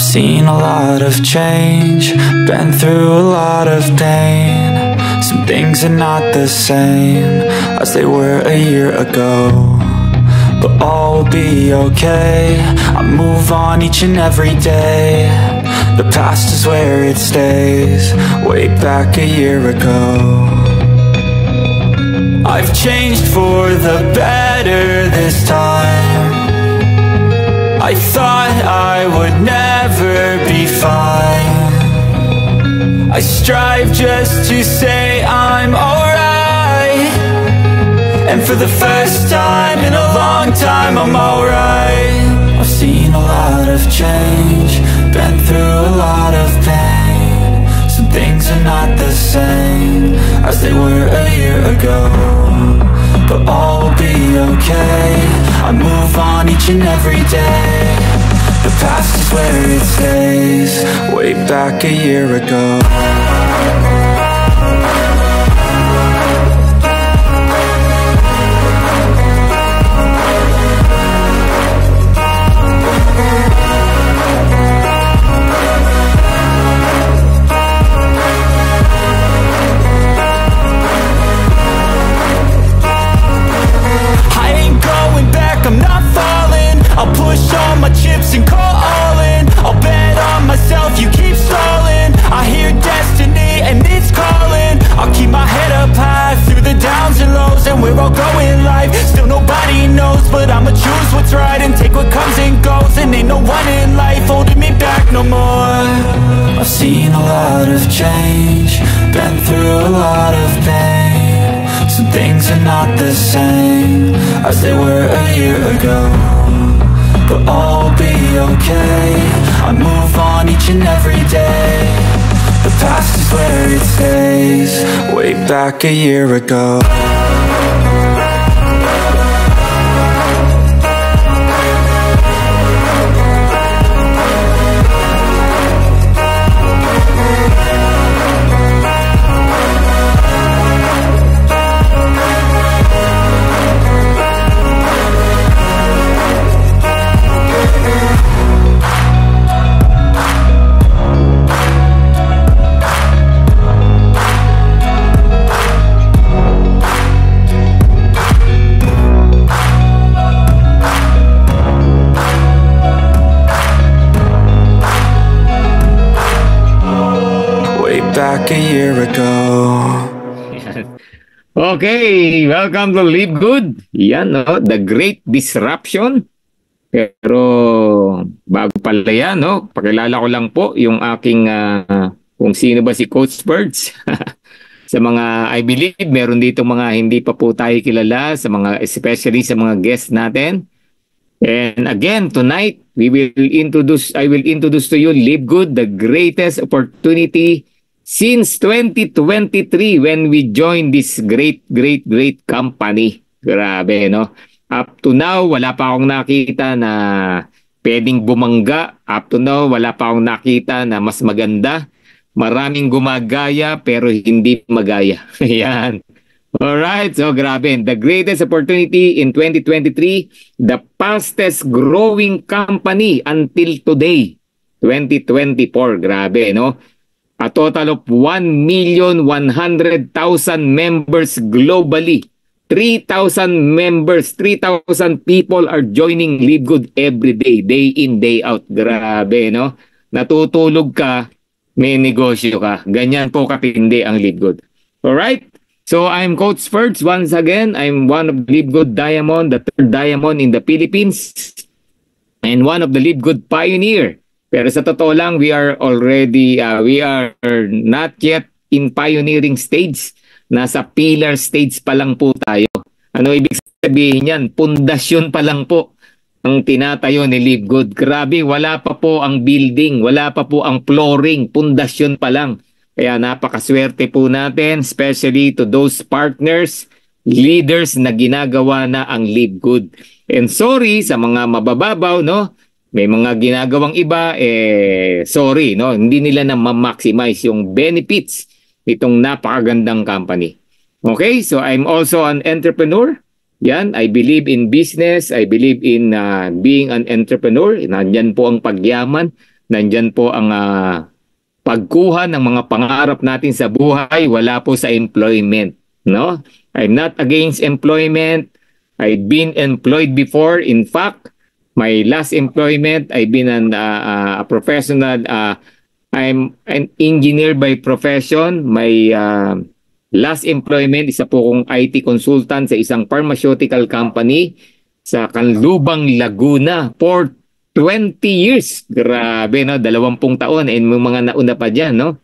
Seen a lot of change, been through a lot of pain. Some things are not the same as they were a year ago, but all will be okay. I move on each and every day. The past is where it stays, way back a year ago. I've changed for the better this time. I thought I would never be fine. I strive just to say I'm alright, and for the first time in a long time I'm alright. I've seen a lot of change, been through a lot of pain. Some things are not the same as they were a year ago, but all will be okay. I move on each and every day. The past is where it stays, way back a year ago. I'm not falling, I'll push all my chips and call all in. I'll bet on myself, you keep stalling. I hear destiny and it's calling. I'll keep my head up high through the downs and lows, and we're all going life. Still nobody knows, but I'ma choose what's right and take what comes and goes. And ain't no one in life holding me back no more. I've seen a lot of change, been through a lot of pain. Some things are not the same as they were a year ago, but all will be okay. I move on each and every day. The past is where it stays, way back a year ago. Back a year ago. Okay, welcome to Live Good. Yan, no? The Great Disruption. Pero bago pala yan, no? Pakilala ko lang po yung aking kung sino ba si Coach Birds. Sa mga, I believe, meron dito mga hindi pa po tayo kilala, sa mga, especially sa mga guests natin. And again, tonight, I will introduce to you Live Good, the greatest opportunity since 2023 when we joined this great company. Grabe, no? Up to now, wala pa akong nakita na pwedeng bumangga. Up to now, wala pa akong nakita na mas maganda. Maraming gumagaya pero hindi magaya. Yan. Alright, so grabe. The greatest opportunity in 2023, the fastest growing company until today, 2024. Grabe, no? A total of 1,100,000 members globally. 3,000 members, 3,000 people are joining Live Good every day, day in, day out. Grabe, no? Natutulog ka, may negosyo ka. Ganyan po katindi ang Live Good. Alright? So I'm Coach Ferds. Once again, I'm one of the Live Good Diamond, the third diamond in the Philippines, and one of the Live Good Pioneer. Pero sa totoo lang, we are not yet in pioneering stage. Nasa pillar stage pa lang po tayo. Ano ibig sabihin yan? Pundasyon pa lang po ang tinatayo ni Live Good. Grabe, wala pa po ang building, wala pa po ang flooring, pundasyon pa lang. Kaya napakaswerte po natin, especially to those partners, leaders na ginagawa na ang Live Good. And sorry sa mga mabababaw, no? May mga ginagawang iba, sorry, no? Hindi nila na ma-maximize yung benefits nitong napakagandang company. Okay, so I'm also an entrepreneur. Yan, I believe in business. I believe in being an entrepreneur. Nandyan po ang pagyaman. nandyan po ang pagkuha ng mga pangarap natin sa buhay, wala po sa employment, no? I'm not against employment. I've been employed before. In fact, my last employment, I've been a professional. I'm an engineer by profession. My last employment, isa po kong IT consultant sa isang pharmaceutical company sa Canlubang, Laguna for 20 years. Grabe, no? 20 taon. And may mga nauna pa dyan, no?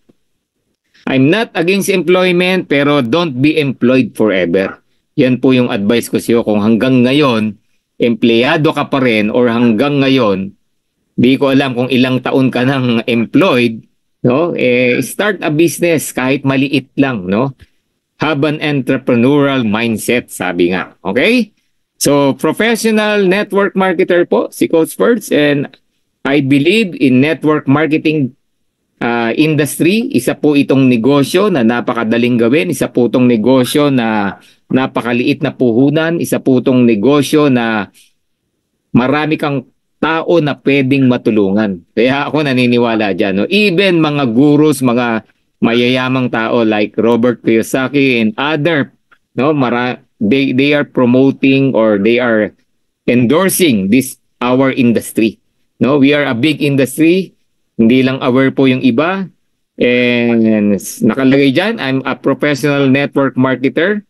I'm not against employment, pero don't be employed forever. Yan po yung advice ko sa iyo. Kung hanggang ngayon, empleyado ka pa rin, or hanggang ngayon, di ko alam kung ilang taon ka nang employed, no? Start a business kahit maliit lang, no? Have an entrepreneurial mindset, sabi nga. Okay? So, professional network marketer po si Coach Ferds, and I believe in network marketing industry. Isa po itong negosyo na napakadaling gawin. Isa po itong negosyo na napakaliit na puhunan. Isa po itong negosyo na marami kang tao na pwedeng matulungan. Kaya ako naniniwala dyan. No? Even mga gurus, mga mayayamang tao like Robert Kiyosaki and other, no, they are promoting or they are endorsing this our industry. No, we are a big industry. Hindi lang aware po yung iba. And nakalagay diyan, I'm a professional network marketer.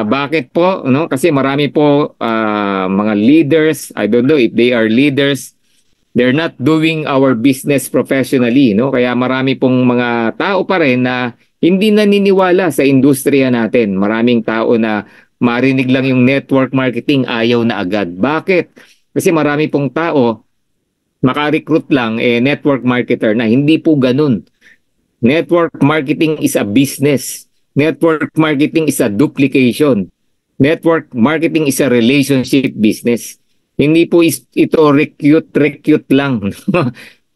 Bakit po? No? Kasi marami po mga leaders, I don't know if they are leaders, they're not doing our business professionally, no? Kaya marami pong mga tao pa rin na hindi naniniwala sa industriya natin. Maraming tao na marinig lang yung network marketing, ayaw na agad. Bakit? Kasi marami pong tao, maka-recruit lang, network marketer na. Hindi po ganun. Network marketing is a business. Network marketing is a duplication. Network marketing is a relationship business. Hindi po ito recruit lang.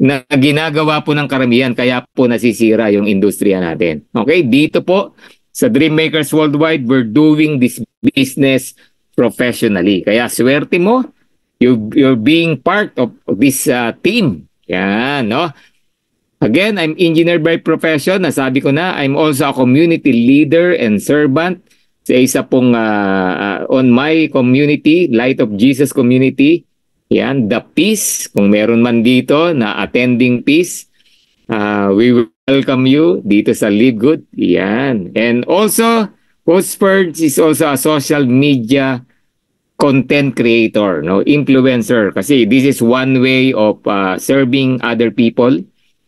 Na ginagawa po ng karamihan, kaya po nasisira yung industriya natin. Okay, dito po sa Dreammakers Worldwide, we're doing this business professionally. Kaya swerte mo, you're being part of this team. Yan, no? Again, I'm engineer by profession. Nasabi ko na, I'm also a community leader and servant sa isa pong on my community, Light of Jesus Community. Yan, the Peace, kung meron man dito na attending Peace, we welcome you dito sa Live Good. Yan. And also, Coach Ferds is also a social media content creator, no, influencer. Kasi this is one way of serving other people.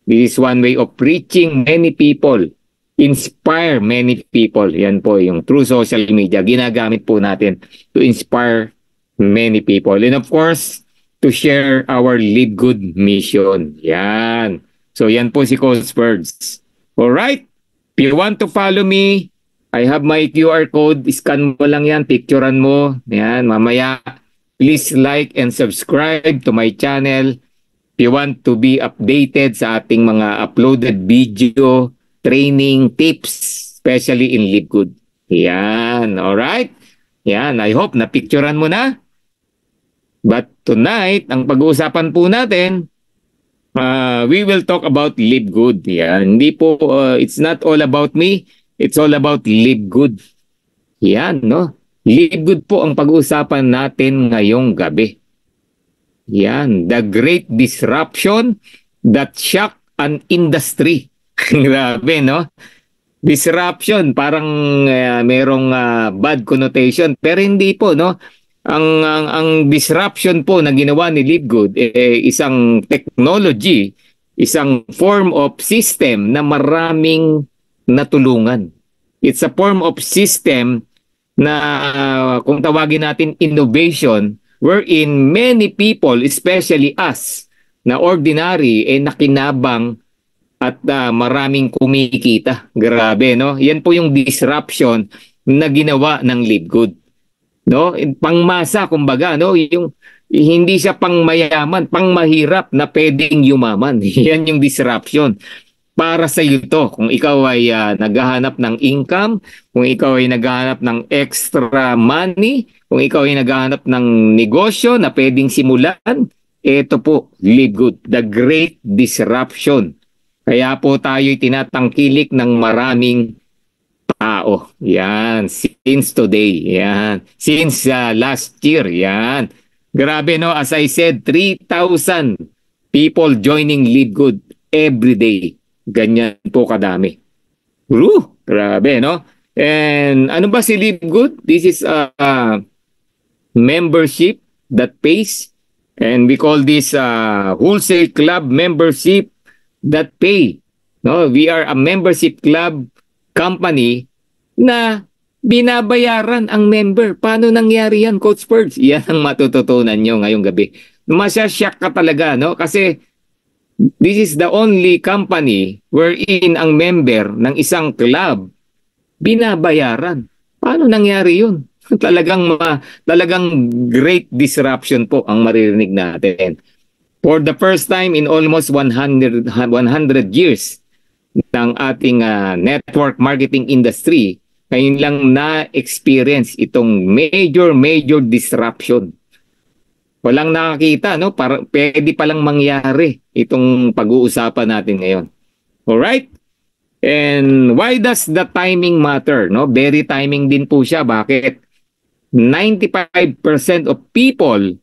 This is one way of reaching many people, inspire many people. Yan po yung through social media. Ginagamit po natin to inspire many people. And of course, to share our Live Good mission. Yan. So yan po si Coach Ferds. Alright? If you want to follow me, I have my QR code. Scan mo lang yan. Picturean mo. Yan. Mamaya, please like and subscribe to my channel. If you want to be updated sa ating mga uploaded video, training, tips, especially in Live Good. Yan. Alright? Yan. I hope na picturean mo na. But tonight, ang pag-uusapan po natin, we will talk about Live Good. Yan. Hindi po, it's not all about me. It's all about Live Good. Yan, no? Live Good po ang pag-uusapan natin ngayong gabi. Yan. The Great Disruption that shocked an industry. Grabe, no? Disruption, parang merong bad connotation. Pero hindi po, no? Ang disruption po na ginawa ni Live Good, isang technology, isang form of system na maraming natulungan. It's a form of system na kung tawagin natin innovation, wherein many people, especially us, na ordinary, nakinabang at maraming kumikita. Grabe, no? Yan po yung disruption na ginawa ng Live Good. No, pangmasa kumbaga, no, yung hindi siya pangmayaman, pangmahirap na pwedeng yumaman. Yan yung disruption. Para sa iyo to, kung ikaw ay naghahanap ng income, kung ikaw ay naghahanap ng extra money, kung ikaw ay naghahanap ng negosyo na pwedeng simulan, ito po, Live Good, the great disruption. Kaya po tayo'y tinatangkilik ng maraming tao. Yan, since today. Yan, since last year. Yan. Grabe no, as I said, 3,000 people joining Live Good every day. Ganyan po kadami. Grabe no. And ano ba si Live Good? This is a membership that pays, and we call this wholesale club membership that pay. No, we are a membership club company na binabayaran ang member. Paano nangyari yan, Coach Perds? Yan ang matututunan nyo ngayong gabi. Masya-shock ka talaga, no? Kasi this is the only company wherein ang member ng isang club binabayaran. Paano nangyari yun? Talagang great disruption po ang maririnig natin. For the first time in almost 100 years ng ating network marketing industry, ngayon lang na-experience itong major disruption. Walang nakakita, no? Pwede palang mangyari itong pag-uusapan natin ngayon. Alright? And why does the timing matter? No? Very timing din po siya. Bakit? 95% of people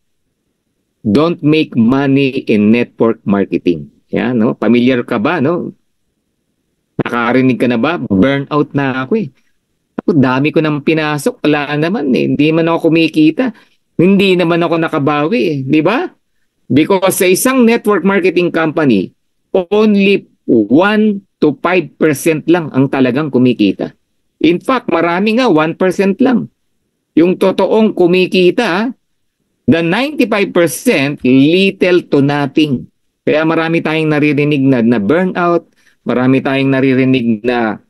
don't make money in network marketing. Yan, no? Familiar ka ba, no? Nakakarinig ka na ba? Burnout na ako eh. Ako, dami ko nang pinasok. Wala naman eh. Hindi man ako kumikita. Hindi naman ako nakabawi eh. Di ba? Because sa isang network marketing company, only 1 to 5% lang ang talagang kumikita. In fact, marami nga 1% lang. Yung totoong kumikita, the 95% little to nothing. Kaya marami tayong naririnig na burnout, marami tayong naririnig na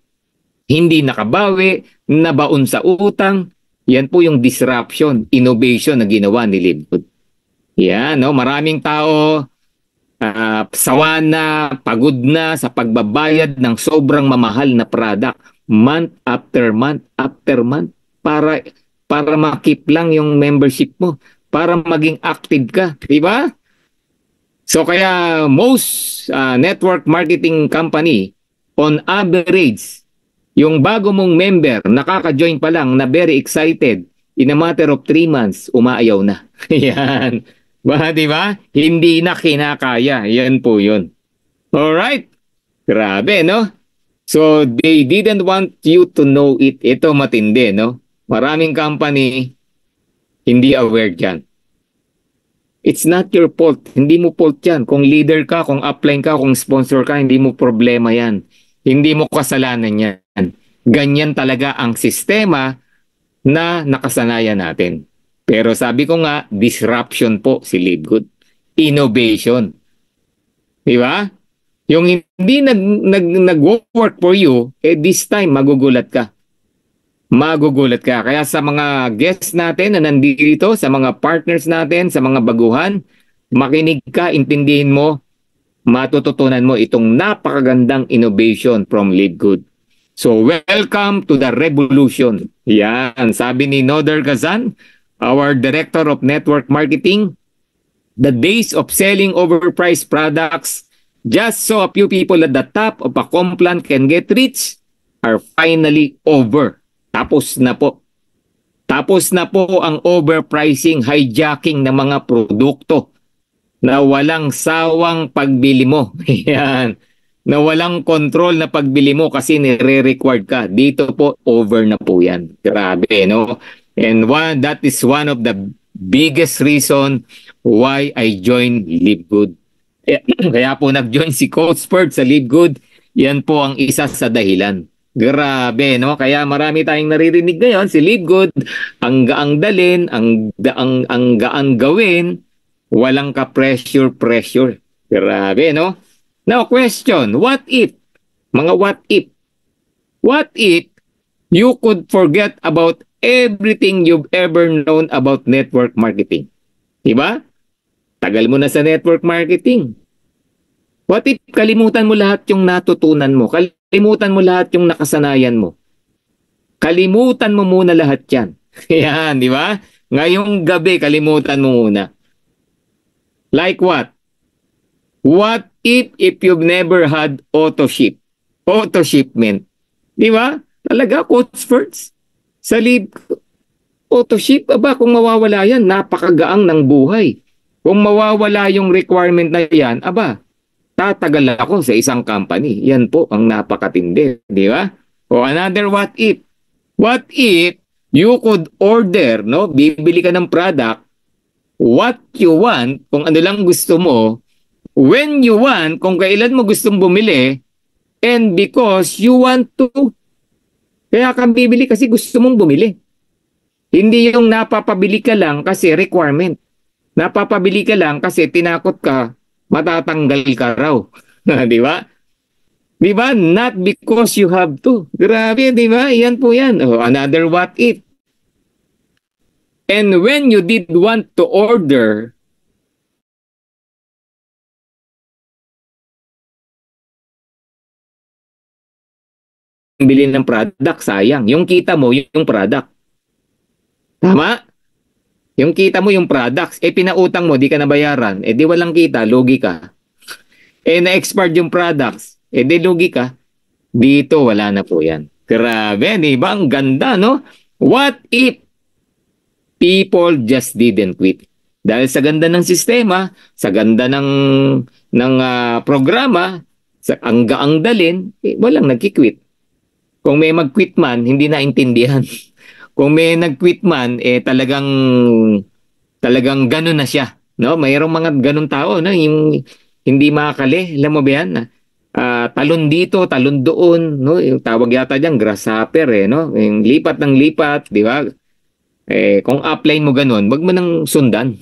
hindi nakabawi, nabaon sa utang. Yan po yung disruption, innovation na ginawa ni Live Good. Yan, no? Maraming tao sawa na, pagod na sa pagbabayad ng sobrang mamahal na product month after month para makip lang yung membership mo, para maging active ka, di ba? So kaya most network marketing company on average, yung bago mong member nakaka-join pa lang na very excited, in a matter of 3 months umaayaw na. Yan. Ba, di ba? Hindi na kinakaya. Yan po yun. Alright. Grabe, no? So, they didn't want you to know it. Ito matindi, no? Maraming company hindi aware dyan. It's not your fault. Hindi mo fault yan. Kung leader ka, kung upline ka, kung sponsor ka, hindi mo problema yan. Hindi mo kasalanan yan. Ganyan talaga ang sistema na nakasanayan natin. Pero sabi ko nga, disruption po si Live Good. Innovation. Di ba? Yung hindi nag-work for you, this time magugulat ka. Magugulat ka. Kaya sa mga guests natin na nandito, sa mga partners natin, sa mga baguhan, makinig ka, intindihin mo, matututunan mo itong napakagandang innovation from Live Good. So, welcome to the revolution. Yan, sabi ni Noder Gazan, our Director of Network Marketing, the days of selling overpriced products just so a few people at the top of a complan can get rich are finally over. Tapos na po. Tapos na po ang overpricing, hijacking ng mga produkto na walang sawang pagbili mo. Yan. Na walang control na pagbili mo kasi nire-required ka. Dito po, over na po yan. Grabe, no? And that is one of the biggest reason why I joined Live Good. Kaya po nag-join si Coach Perds sa Live Good. Yan po ang isa sa dahilan. Grabe, no? Kaya marami tayong naririnig ngayon. Si Live Good, ang gaang dalin, ang gaan gawin, walang ka-pressure. Grabe, no? Now, question, what if? Mga what if? What if you could forget about everything you've ever known about network marketing? Diba? Tagal mo na sa network marketing. What if kalimutan mo lahat yung natutunan mo? Kalimutan mo lahat yung nakasanayan mo? Kalimutan mo muna lahat yan. Yan, di ba? Ngayong gabi, kalimutan mo muna. Like what? What if you've never had auto shipment? Di ba? Talaga, quotes first. Sa leave, auto ship, aba, kung mawawala yan, napakagaang ng buhay. Kung mawawala yung requirement na yan, aba, tatagal ako sa isang company. Yan po ang napakatindi, di ba? O another what if? What if you could order, no? Bibili ka ng product, what you want, kung ano lang gusto mo, when you want, kung kailan mo gustong bumili, and because you want to. Kaya kang bibili kasi gusto mong bumili. Hindi yung napapabili ka lang kasi requirement. Napapabili ka lang kasi tinakot ka, matatanggal ka raw. Di ba? Di ba? Not because you have to. Grabe, di ba? Yan po yan. Oh, another what if. And when you did want to order, bili ng product, sayang. Yung kita mo, yung product. Tama? Yung kita mo yung products, pinautang mo, di ka nabayaran, di walang kita, lugi ka. Na-expired yung products, di lugi ka. Dito, wala na po yan. Grabe, di ba? Ang ganda, no? What if people just didn't quit? Dahil sa ganda ng sistema, sa ganda ng programa, ang gaang dalin, walang nagkikwit. Kung may mag-quit man, hindi naintindihan. Kung may nag-quit man, talagang gano'n na siya. No? Mayroong mga gano'ng tao, no? Yung hindi makakali. Alam mo ba yan? Talon dito, talon doon. No? Yung tawag yata dyan, grasshopper. No? Yung lipat ng lipat, di ba? Kung upline mo gano'n, wag mo nang sundan.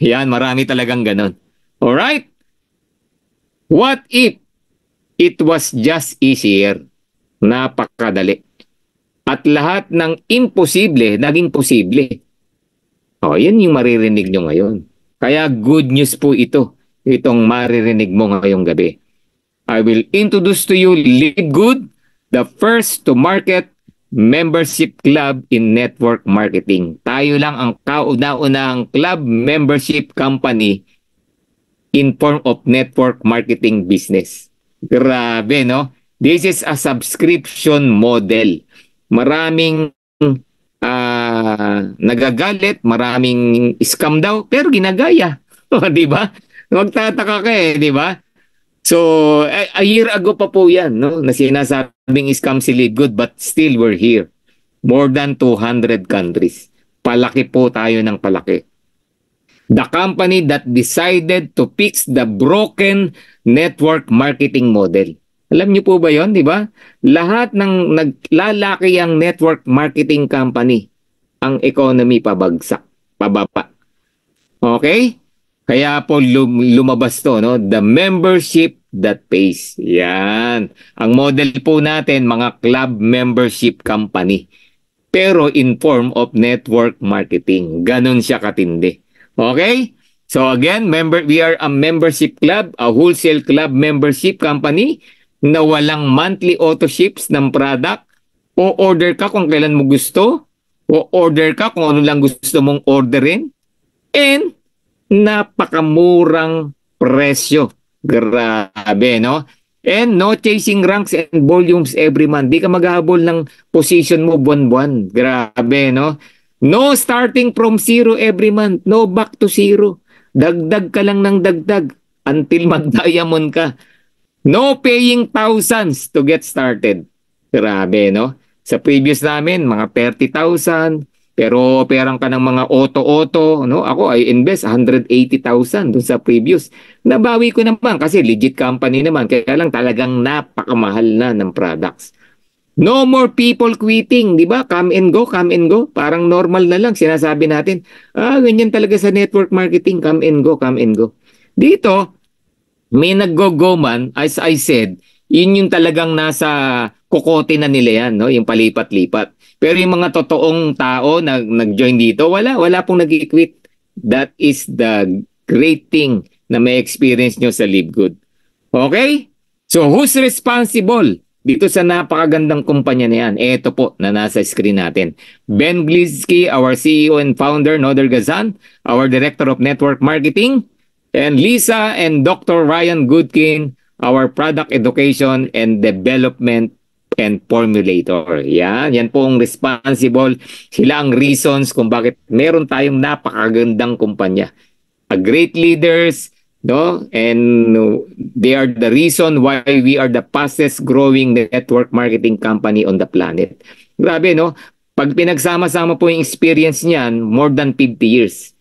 Yan, marami talagang gano'n. Alright? What if it was just easier? Napakadali. At lahat ng imposible, naging posible. Yan yung maririnig nyo ngayon. Kaya good news po ito. Itong maririnig mo ngayong gabi. I will introduce to you Live Good, the first to market membership club in network marketing. Tayo lang ang kauna-unang club membership company in form of network marketing business. Grabe, no? This is a subscription model. Maraming nagagalit, maraming scam daw, pero ginagaya. Di ba? Magtataka ka di ba? So, a year ago pa po yan, no? Na sinasabing scam si Live Good, but still we're here. More than 200 countries. Palaki po tayo ng palaki. The company that decided to fix the broken network marketing model. Alam niyo po ba yon, di ba? Lahat ng naglalaki ang network marketing company, ang economy pabagsak, pababa. Okay? Kaya po lumabas to, no? The membership that pays. Yan. Ang model po natin, mga club membership company. Pero in form of network marketing. Ganun siya katindi. Okay? So again, we are a membership club, a wholesale club membership company na walang monthly auto ships ng product. O order ka kung kailan mo gusto. O order ka kung ano lang gusto mong orderin. And napakamurang presyo. Grabe, no? And no chasing ranks and volumes every month. Di ka maghahabol ng position mo buwan-buwan. Grabe, no? No starting from zero every month. No back to zero. Dagdag ka lang ng dagdag until mag-diamond ka. No paying thousands to get started. Grabe, no? Sa previous namin, mga 30,000. Pero operang ka ng mga auto-auto. No? Ako, I invest 180,000 dun sa previous. Nabawi ko naman kasi legit company naman. Kaya lang talagang napakamahal na ng products. No more people quitting. Di ba? Come and go, come and go. Parang normal na lang. Sinasabi natin, ganyan talaga sa network marketing. Come and go, come and go. Dito, may nag-go-go man, as I said, yun yung talagang nasa kukote na nila yan, no? Yung palipat-lipat. Pero yung mga totoong tao na nag-join dito, wala pong nag-quit. That is the great thing na may experience nyo sa Live Good. Okay? So who's responsible dito sa napakagandang kumpanya na yan? Ito po na nasa screen natin. Ben Gliski, our CEO and founder, Noder Gazan, our Director of Network Marketing, And Lisa and Dr. Ryan Goodkin, our product education and development and formulator. Yan po ang responsible. Sila ang reasons kung bakit meron tayong napakagandang kumpanya. A great leaders, no? And they are the reason why we are the fastest growing network marketing company on the planet. Grabe, no? Pag pinagsama-sama po yung experience niyan, more than 50 years.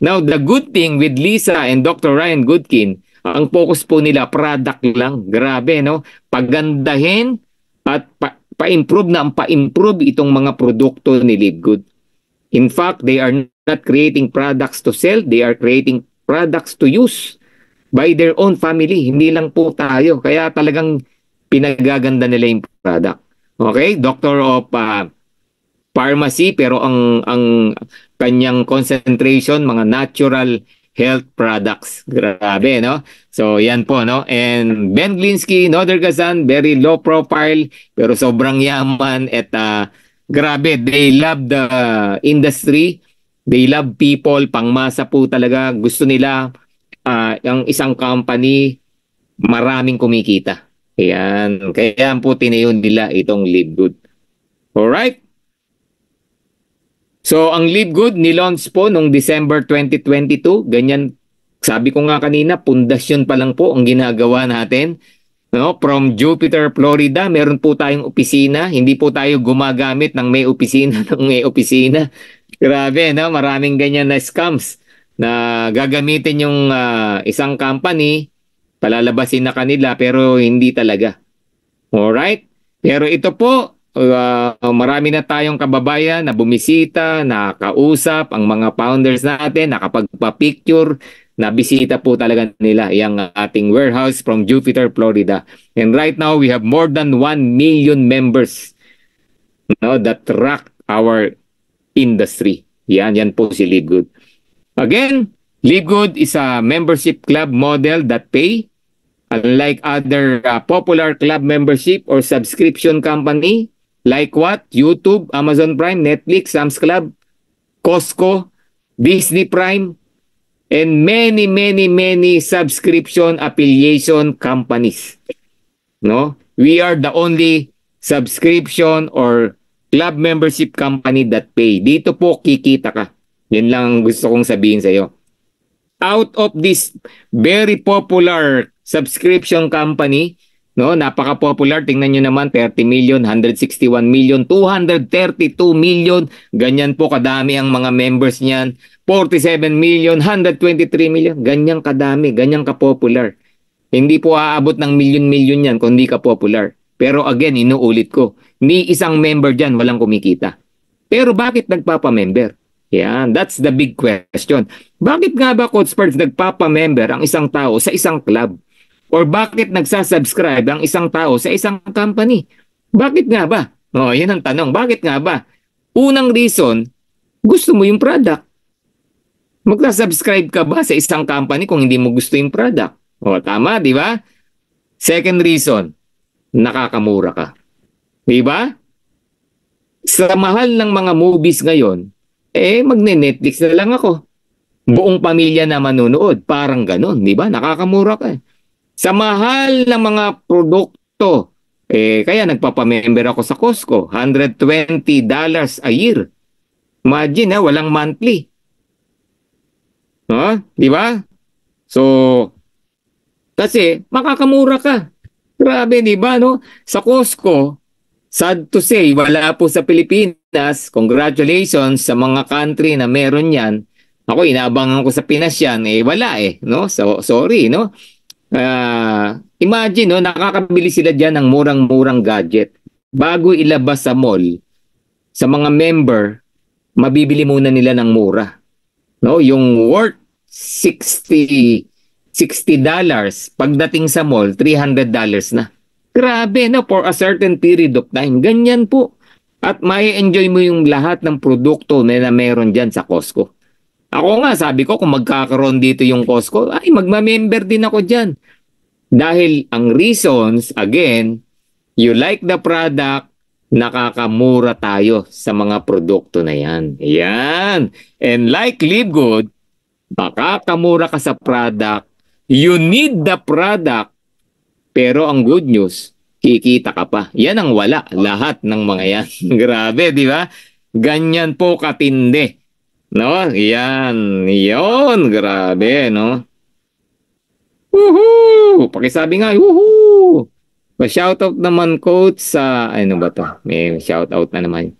Now, the good thing with Lisa and Dr. Ryan Goodkin, ang focus po nila, product lang. Grabe, no? Pagandahin at pa-improve na ang pa-improve itong mga produkto ni Live Good. In fact, they are not creating products to sell, they are creating products to use by their own family. Hindi lang po tayo. Kaya talagang pinagaganda nila yung product. Okay? Doctor of pharmacy, pero ang kanyang concentration, mga natural health products. Grabe, no? So, yan po, no? And Ben Glinsky, Nodergazan, very low profile, pero sobrang yaman at grabe, they love the industry. They love people. Pangmasa po talaga. Gusto nila ang isang company maraming kumikita. Ayan. Kaya po tinayon nila itong Live Good. Alright? So, ang Live Good nilaunch po noong December 2022. Ganyan, sabi ko nga kanina, pundasyon pa lang po ang ginagawa natin. No, from Jupiter, Florida, meron po tayong opisina. Hindi po tayo gumagamit ng may opisina ng may opisina. Grabe, no? Maraming ganyan na scams na gagamitin yung isang company, palalabasin na kanila pero hindi talaga. Alright? Pero ito po, marami na tayong kababayan na bumisita, nakausap ang mga founders natin, nakapagpa-picture, nabisita po talaga nila yung ating warehouse from Jupiter, Florida. And right now, we have more than 1 million members, no, that track our industry. Yan po si Live Good. Again, Live Good is a membership club model that pay. Unlike other popular club membership or subscription company, like what? YouTube, Amazon Prime, Netflix, Sam's Club, Costco, Disney Prime, and many subscription affiliation companies. No? We are the only subscription or club membership company that pay. Dito po kikita ka. Yan lang gusto kong sabihin sa iyo. Out of this very popular subscription company, no, napaka-popular, tingnan nyo naman, 30 million, 161 million, 232 million, ganyan po kadami ang mga members niyan, 47 million, 123 million, ganyan kadami, ganyan ka-popular. Hindi po aabot ng milyon-milyon yan kung hindi ka-popular. Pero again, inuulit ko, ni isang member dyan walang kumikita. Pero bakit nagpapa-member? Yan, that's the big question. Bakit nga ba, Coach Sparks, nagpapa-member ang isang tao sa isang club? Or bakit nagsasubscribe ang isang tao sa isang company? Bakit nga ba? Oh, yan ang tanong. Bakit nga ba? Unang reason, gusto mo yung product. Magsasubscribe ka ba sa isang company kung hindi mo gusto yung product? Oh, tama, di ba? Second reason, nakakamura ka. Di ba? Sa mahal ng mga movies ngayon, magne-Netflix na lang ako. Buong pamilya na manunood. Parang ganon, di ba? Nakakamura ka. Sa mahal ng mga produkto, kaya nagpapamember ako sa Costco. $120 a year. Imagine, walang monthly. Di ba? So, kasi makakamura ka. Grabe, di ba, no? Sa Costco, sad to say, wala po sa Pilipinas. Congratulations sa mga country na meron yan. Ako, inaabangan ko sa Pinas yan. Wala no? So, sorry, no? Imagine, no? Nakakabili sila dyan ng murang-murang gadget. Bago ilabas sa mall, sa mga member, mabibili muna nila ng mura. No? Yung worth $60, pagdating sa mall, $300 na. Grabe, no? For a certain period of time. Ganyan po. At may enjoy mo yung lahat ng produkto na meron dyan sa Costco. Ako nga, sabi ko, kung magkakaroon dito yung Costco, magmamember din ako dyan. Dahil ang reasons, again, you like the product, nakakamura tayo sa mga produkto na yan. Yan. And like Live Good, Makakamura ka sa product, you need the product, pero ang good news, kikita ka pa. Yan ang wala, lahat ng mga yan. Grabe, di ba? Ganyan po katindi. No? Yan. Yon, grabe, no? Woohoo! Pakisabi nga, woohoo! Pa-shoutout naman, coach, sa, ano ba to? May shoutout na naman.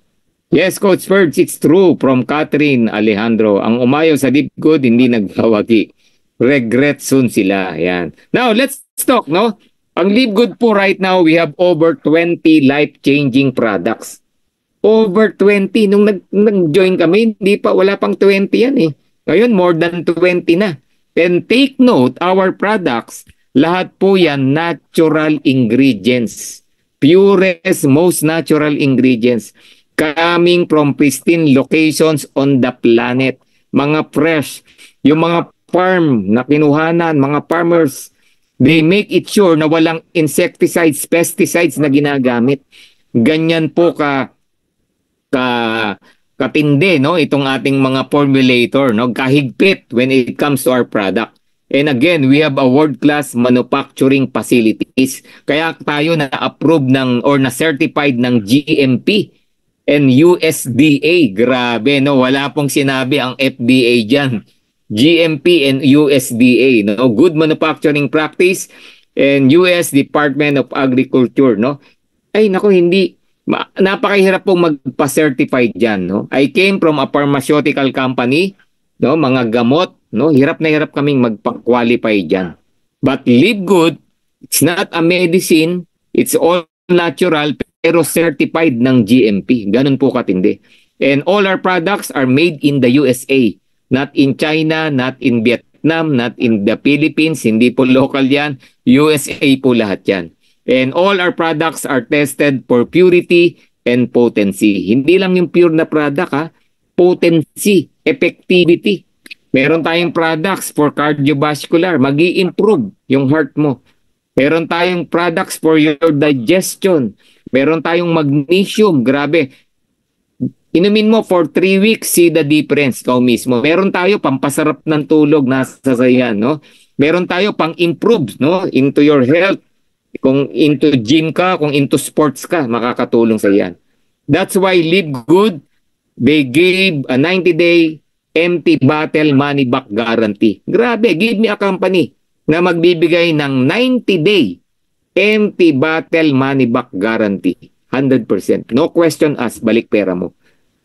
Yes, Coach Ferds, it's true. From Catherine Alejandro. Ang umayaw sa Live Good, hindi nagbawagi. Regret soon sila. Yan. Now, let's talk, no? Ang Live Good po right now, we have over 20 life-changing products. Over 20. Nung nag-join kami, hindi pa, wala pang 20 yan eh. Ngayon, more than 20 na. And take note, our products, lahat po yan natural ingredients. Purest, most natural ingredients. Coming from pristine locations on the planet. Mga fresh. Yung mga farm na kinuhanan, mga farmers, they make it sure na walang insecticides, pesticides na ginagamit. Ganyan po katindi, no, itong ating mga formulator, no, kahigpit when it comes to our product. And again, we have a world-class manufacturing facilities. Kaya tayo na-approve ng or na-certified ng GMP and USDA. Grabe, no, wala pong sinabi ang FDA diyan. GMP and USDA, no, good manufacturing practice, and US Department of Agriculture, no. Ay nako, hindi napakahirap pong magpa-certify diyan, no. I came from a pharmaceutical company, no, mga gamot, no, hirap na hirap kaming magpa-qualify diyan. But Live Good, it's not a medicine, it's all natural pero certified ng GMP. Ganun po katindi. And all our products are made in the USA, not in China, not in Vietnam, not in the Philippines, hindi po local yan, USA po lahat yan. And all our products are tested for purity and potency. Hindi lang yung pure na product, ha? Potency, effectivity. Meron tayong products for cardiovascular, mag-i-improve yung heart mo. Meron tayong products for your digestion. Meron tayong magnesium, grabe. Inumin mo for 3 weeks, see the difference ikaw mismo. Meron tayo pampasarap ng tulog, nasa sayan, no? Meron tayo pang-improve, no, into your health. Kung into gym ka, kung into sports ka, makakatulong sa yan. That's why Live Good, they gave a 90-day empty bottle money back guarantee. Grabe, give me a company na magbibigay ng 90-day empty bottle money back guarantee. 100%. No question asked, balik pera mo.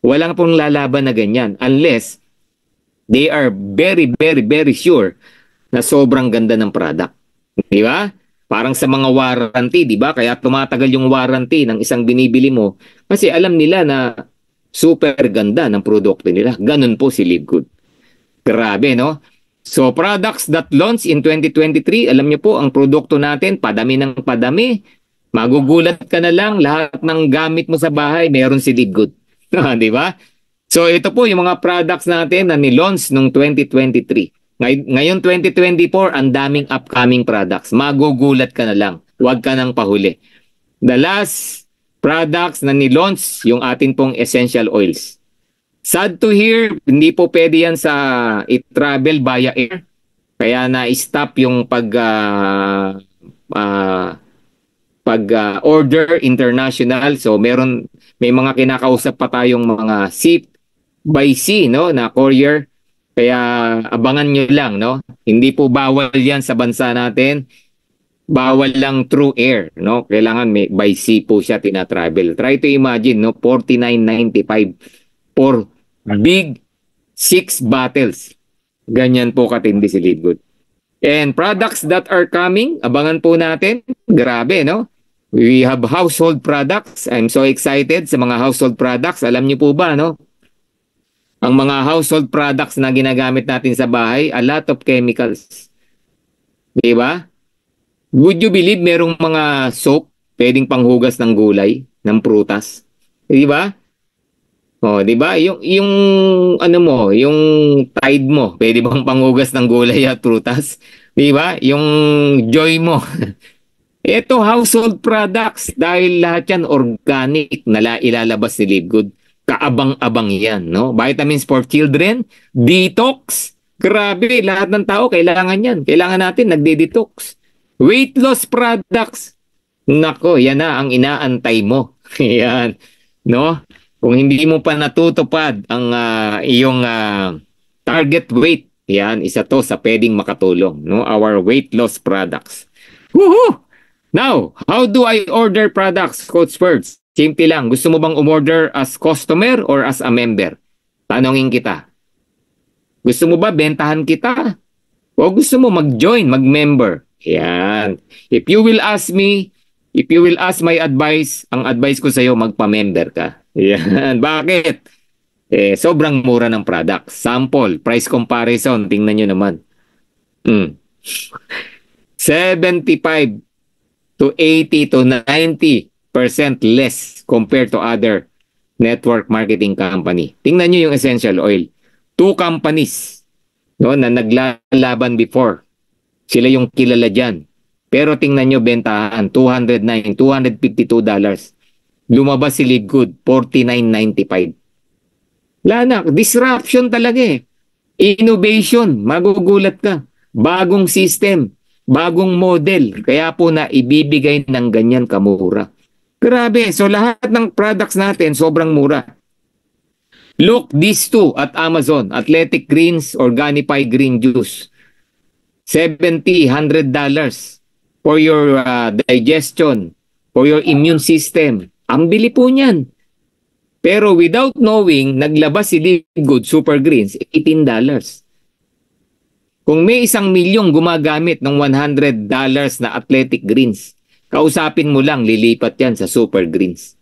Walang pong lalaban na ganyan unless they are very, very, very sure na sobrang ganda ng product. Di ba? Parang sa mga warranty, di ba? Kaya tumatagal yung warranty ng isang binibili mo kasi alam nila na super ganda ng produkto nila. Ganun po si Live Good. Grabe, no? So, products that launch in 2023, alam niyo po, ang produkto natin, padami ng padami. Magugulat ka na lang, lahat ng gamit mo sa bahay, meron si Live Good. Di ba? So, ito po yung mga products natin na ni-launch noong 2023. Ngayon 2024, ang daming upcoming products. Magugulat ka na lang. Huwag ka nang pahuli. The last products na ni-launch, yung atin pong essential oils. Sad to hear, hindi po pwede yan sa i-travel via air. Kaya na-stop yung order international. So may mga kinakausap pa tayong mga sea by sea, no, na courier. Kaya abangan nyo lang, no. Hindi po bawal yan sa bansa natin. Bawal lang through air, no. Kailangan may by sea po siya tina-travel. Try to imagine, no, $49.95 for big 6 bottles. Ganyan po katindi si Live Good. And products that are coming, abangan po natin. Grabe, no? We have household products. I'm so excited sa mga household products. Alam niyo po ba, no? Ang mga household products na ginagamit natin sa bahay, a lot of chemicals. Di ba? Would you believe merong mga soap pwedeng panghugas ng gulay, ng prutas? Di ba? Oh, 'di ba? Yung ano mo, yung Tide mo, pwede bang panghugas ng gulay at prutas? 'Di ba? Yung Joy mo. Ito household products dahil lahat 'yan organic na ilalabas ni Live Good. Kaabang-abang 'yan, no? Vitamins for children, detox, Grabe, lahat ng tao kailangan yan. Kailangan natin nagde-detox. Weight loss products. Nako, yan na ang inaantay mo. Yan, no? Kung hindi mo pa natutupad ang iyong target weight, yan, isa to sa pwedeng makatulong, no? Our weight loss products. Woohoo! Now, how do I order products, Coach Ferds? Simple lang. Gusto mo bang umorder as customer or as a member? Tanongin kita. Gusto mo ba bentahan kita? O gusto mo mag-join, mag-member? Yan. If you will ask me, if you will ask my advice, ang advice ko sa iyo, magpa-member ka. Yan. Bakit? Sobrang mura ng product. Sample, price comparison, tingnan nyo naman. 75 to 80 to 90% less compared to other network marketing company. Tingnan nyo yung essential oil. 2 companies, no, na naglalaban before. Sila yung kilala dyan. Pero tingnan nyo bentahan, $209, $252. Lumabas si Live Good, $49.95. Wala na, disruption talaga eh. Innovation, magugulat ka. Bagong system, bagong model. Kaya po na ibibigay ng ganyan kamura. Grabe, so lahat ng products natin sobrang mura. Look, these two at Amazon, Athletic Greens, Organifi Green Juice. $70, $100 for your digestion, for your immune system. Ang bili po niyan. Pero without knowing, naglabas si Live Good Super Greens, $18. Kung may 1 milyong gumagamit ng $100 na Athletic Greens, kausapin mo lang, lilipat yan sa Super Greens.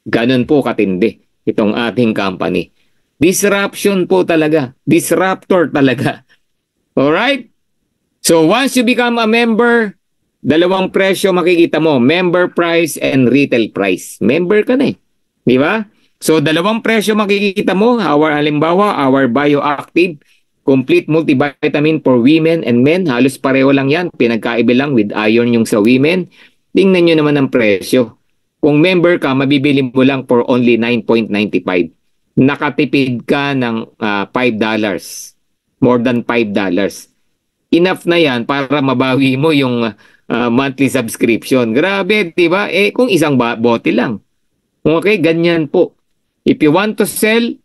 Ganun po katindi itong ating company. Disruption po talaga. Disruptor talaga. Alright? So once you become a member, dalawang presyo makikita mo. Member price and retail price. Member ka na eh. Di ba? So dalawang presyo makikita mo. Halimbawa, our Bioactive Complete Multivitamin for Women and Men. Halos pareho lang yan. Pinagkaiba lang with iron yung sa women. Tingnan nyo naman ang presyo. Kung member ka, mabibili mo lang for only $9.95. Nakatipid ka ng $5. More than $5. Enough na yan para mabawi mo yung monthly subscription. Grabe, di ba? Kung isang bote lang. Okay, ganyan po. If you want to sell,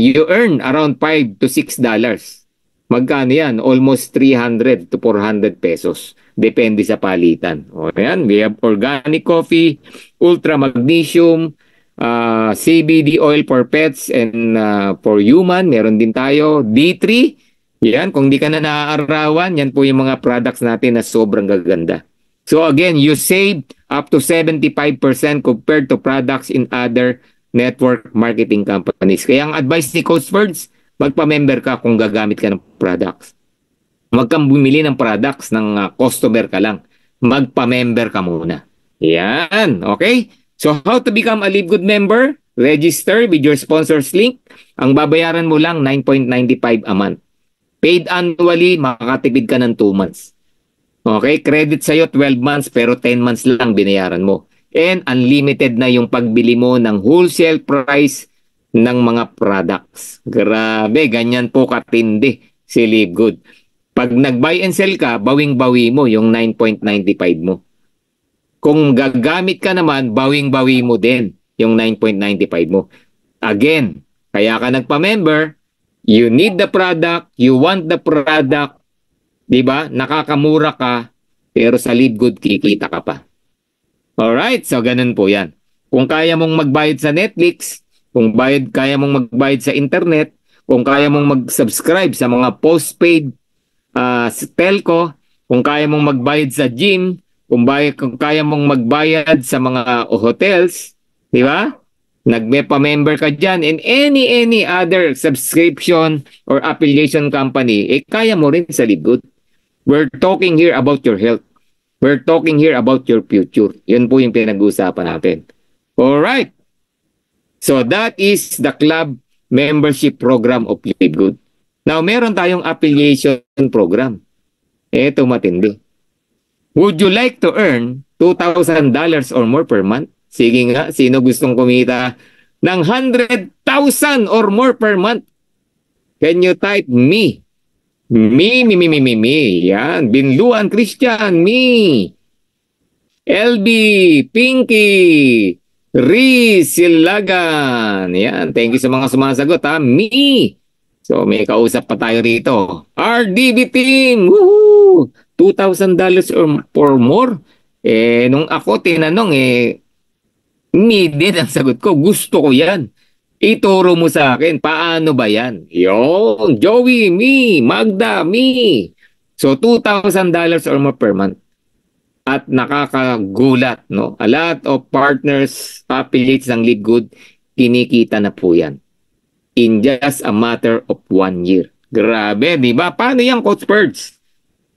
you earn around $5 to $6. Magkano yan? Almost 300 to 400 pesos. Depende sa palitan. O yan, we have organic coffee, ultra magnesium, CBD oil for pets and for human. Meron din tayo. D3. Yan, kung di ka na naaarawan, yan po yung mga products natin na sobrang gaganda. So again, you save up to 75% compared to products in other network marketing companies. Kaya ang advice ni Coach Ferds, magpa-member ka kung gagamit ka ng products. Huwag kang bumili ng products ng customer ka lang. Magpa-member ka muna. Yan, okay? So how to become a Live Good member? Register with your sponsor's link. Ang babayaran mo lang, $9.95 a month. Paid annually, makakatipid ka ng 2 months. Okay, credit sa'yo 12 months pero 10 months lang binayaran mo. And unlimited na yung pagbili mo ng wholesale price ng mga products. Grabe, ganyan po katindi si Live Good. Pag nag-buy and sell ka, bawing-bawi mo yung 9.95 mo. Kung gagamit ka naman, bawing-bawi mo din yung 9.95 mo. Again, kaya ka nagpa-member, you need the product, you want the product, di ba? Nakakamura ka, pero sa Live Good kikita ka pa. Alright, so ganun po yan. Kung kaya mong magbayad sa Netflix, kung kaya mong magbayad sa internet, kung kaya mong mag-subscribe sa mga postpaid telco, kung kaya mong magbayad sa gym, kung kaya mong magbayad sa mga hotels, di ba? Nagme-pa-member ka dyan and any other subscription or affiliation company, kaya mo rin sa Live Good. We're talking here about your health. We're talking here about your future. Yun po yung pinag-uusapan natin. Alright. So that is the club membership program of Live Good. Now, meron tayong affiliation program. Ito matindi. Would you like to earn $2,000 or more per month? Sige nga, sino gustong kumita ng 100,000 or more per month? Can you type me? Me. Yan. Binluan Christian, me. LB, Pinky, Riz, Silagan. Yan. Thank you sa mga sumasagot, ha. Me. So, may kausap pa tayo rito. RDB team. Woohoo! $2,000 or more. Nung ako tinanong, me din ang sagot ko. Gusto ko yan. Ituro mo sa akin, paano ba yan? Yon, Joey, me. Magda, me. So, $2,000 or more per month. At nakakagulat, no? A lot of partners, affiliates ng Live Good, kinikita na po yan. In just a matter of 1 year. Grabe, di ba? Paano yan, Coach Perds?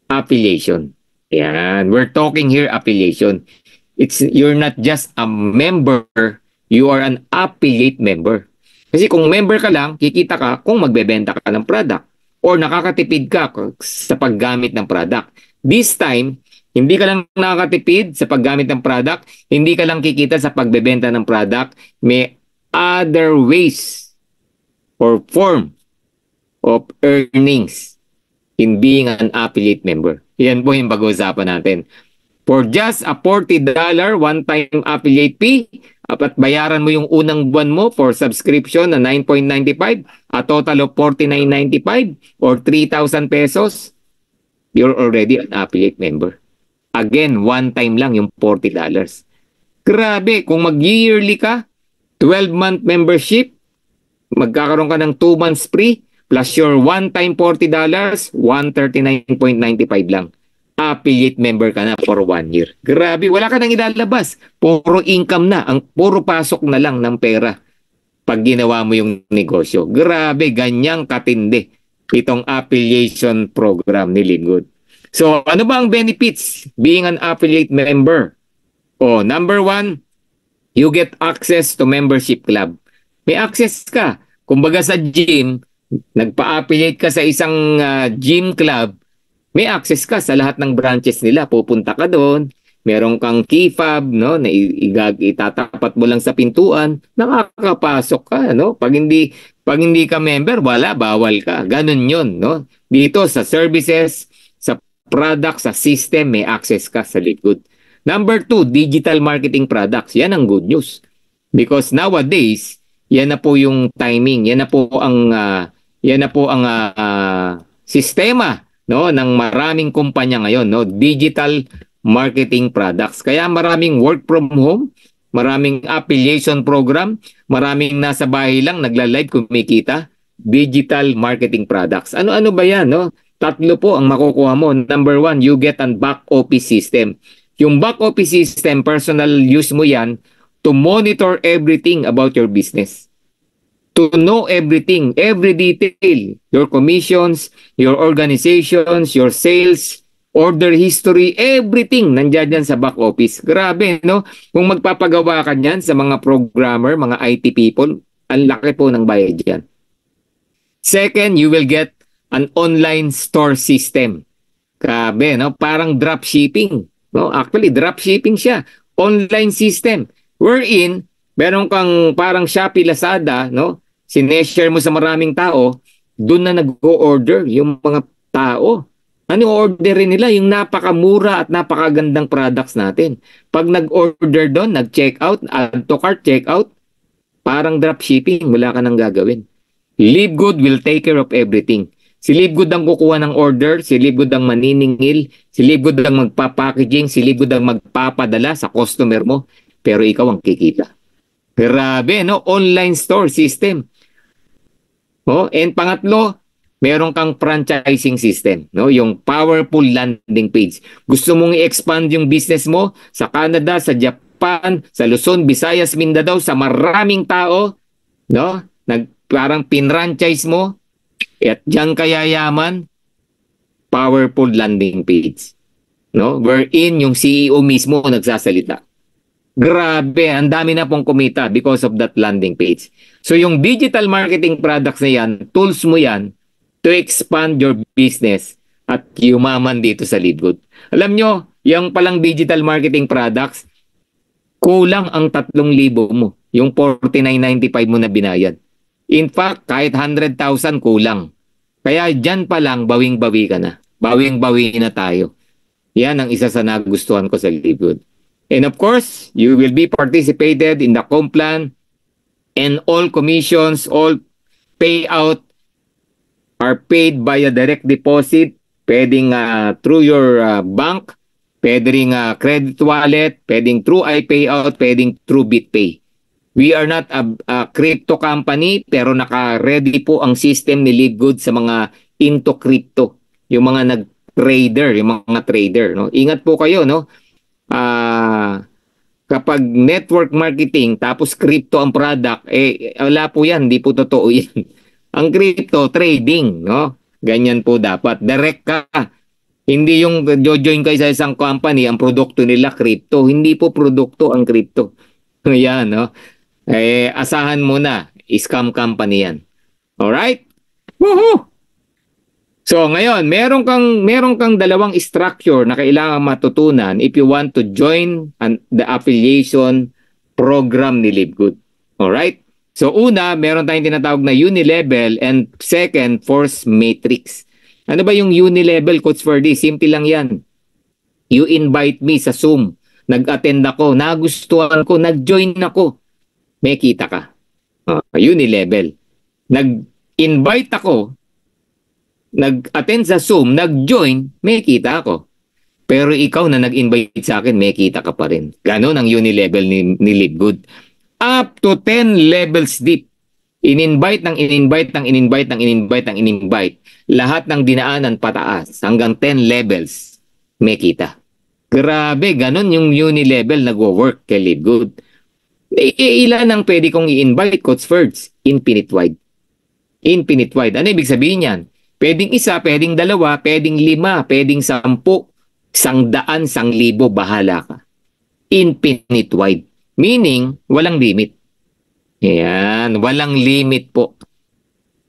Affiliation. Yan, we're talking here affiliation. You're not just a member, you are an affiliate member. Kasi kung member ka lang, kikita ka kung magbebenta ka ng product or nakakatipid ka sa paggamit ng product. This time, hindi ka lang nakakatipid sa paggamit ng product, hindi ka lang kikita sa pagbebenta ng product, may other ways or form of earnings in being an affiliate member. Yan po yung pag-uusapan natin. For just a $40 one-time affiliate fee, at bayaran mo yung unang buwan mo for subscription na 9.95, a total of 49.95 or 3,000 pesos, you're already an affiliate member. Again, one time lang yung $40. Grabe, kung mag-yearly ka, 12-month membership, magkakaroon ka ng 2 months free, plus your one-time $40, $139.95 lang. Affiliate member ka na for 1 year. Grabe, wala ka nang ilalabas. Puro income na, puro pasok na lang ng pera pag ginawa mo yung negosyo. Grabe, ganyang katindi itong affiliation program ni Live Good. So, ano ba ang benefits being an affiliate member? Number 1, you get access to membership club. May access ka. Kumbaga sa gym, nagpa-affiliate ka sa isang gym club, may access ka sa lahat ng branches nila. Pupunta ka doon, meron kang key fob, no, na itatapat mo lang sa pintuan, nakakapasok ka, no? Pag hindi ka member, bawal ka. Ganun 'yon, no? Dito sa services, sa product, sa system, may access ka sa Live Good. Number 2, digital marketing products. Yan ang good news. Because nowadays, yan na po yung timing, yan na po ang sistema, no, ng maraming kumpanya ngayon, no, digital marketing products. Kaya maraming work from home, maraming affiliation program, maraming nasa bahay lang nagla-live kumikita, digital marketing products. Ano-ano ba 'yan, no? 3 po ang makukuha mo. Number 1, you get an back office system. Yung back office system, personal use mo 'yan to monitor everything about your business. To know everything, every detail, your commissions, your organizations, your sales, order history, everything nandiyan dyan sa back office. Grabe, no? Kung magpapagawa ka dyan sa mga programmer, mga IT people, ang laki po ng bayad dyan. Second, you will get an online store system. Grabe, no? Parang dropshipping. No? Actually, dropshipping siya. Online system. Wherein, meron kang parang Shopee, Lazada, no? Sineshare mo sa maraming tao, doon na nag-o-order yung mga tao. Ano orderin nila? Yung napakamura at napakagandang products natin. Pag nag-order doon, nag-check out, add to cart, check out, parang dropshipping, wala ka nang gagawin. Live Good will take care of everything. Si Live Good ang kukuha ng order, si Live Good ang maniningil, si Live Good ang magpapackaging, si Live Good ang magpapadala sa customer mo, pero ikaw ang kikita. Grabe, no? Online store system. And pangatlo, meron kang franchising system, no? Yung powerful landing page. Gusto mong i-expand yung business mo sa Canada, sa Japan, sa Luzon, Visayas, Mindanao, sa maraming tao, no? Parang pinranchise mo, at diyan ka yayaman, powerful landing page, no? Wherein yung CEO mismo nagsasalita. Grabe, ang dami na pong kumita because of that landing page. So yung digital marketing products na yan, tools mo yan to expand your business at yumaman dito sa Live Good. Alam nyo, yung palang digital marketing products, kulang ang 3,000 mo, yung $49.95 mo na binayad. In fact, kahit 100,000 kulang. Kaya dyan pa lang, bawing-bawi ka na. Bawing-bawi na tayo. Yan ang isa sa nagustuhan ko sa Livegood. And of course, you will be participated in the Complan and all commissions, all payout are paid by a direct deposit, pwedeng through your bank, pwedeng credit wallet, pwedeng through iPayout, pwedeng through BitPay. We are not a crypto company, pero naka-ready po ang system ni Livegood sa mga into crypto. Yung mga nag-trader, yung mga trader. No? Ingat po kayo, no? Kapag network marketing, tapos crypto ang product, wala po yan, hindi po totoo yan. Ang crypto, trading, no? Ganyan po dapat. Direct ka. Hindi yung join kayo sa isang company, ang produkto nila crypto. Hindi po produkto ang crypto. Yan, no? Asahan mo na, scam company yan. Alright? Woohoo! So ngayon, meron kang dalawang structure na kailangan matutunan if you want to join the affiliation program ni Livegood. Alright? So una, meron tayong tinatawag na unilevel and second, force matrix. Ano ba yung unilevel, Coach Ferdy? Simple lang yan. You invite me sa Zoom. Nag-attend ako, nagustuhan ko, nag-join ako. May kita ka. Unilevel. Nag-invite ako, nag-attend sa Zoom, nag-join, may kita ako. Pero ikaw na nag-invite sa akin, may kita ka pa rin. Ganon ang unilevel ni Livegood. Up to 10 levels deep. In-invite ng in-invite ng in-invite ng in-invite ng in-invite. Lahat ng dinaanan pataas hanggang 10 levels, may kita. Grabe, ganon yung unilevel nag-work kay Livegood. Ilan ang pwede kong i-invite, Coach Ferds? Infinite wide. Infinite wide. Ano ibig sabihin yan? Pwedeng isa, pwedeng dalawa, pwedeng 5, pwedeng 10, 100, 1,000, bahala ka. Infinite wide. Meaning, walang limit. Yan, walang limit po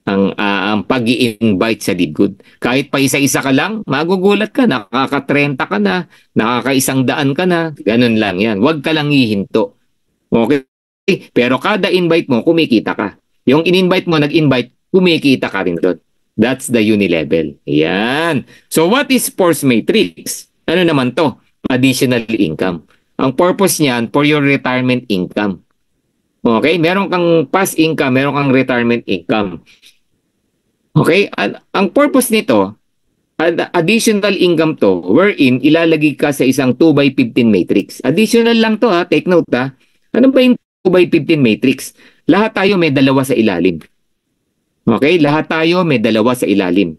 ang pag-i-invite sa Livegood. Kahit pa isa-isa ka lang, magugulat ka, nakaka-30 ka na, nakaka-100 ka na, ganun lang yan. Huwag ka lang hihinto. Okay? Pero kada invite mo, kumikita ka. Yung in-invite mo, nag-invite, kumikita ka rin doon. That's the unilevel. Yan. So what is force matrix? Ano naman to? Additional income. Ang purpose niyan, for your retirement income. Okay? Meron kang past income, meron kang retirement income. Okay? Ang purpose nito, additional income to, wherein ilalagay ka sa isang 2x15 matrix. Additional lang to ha, take note ha. Ano ba yung 2x15 matrix? Lahat tayo may dalawa sa ilalim. Okay? Lahat tayo may dalawa sa ilalim.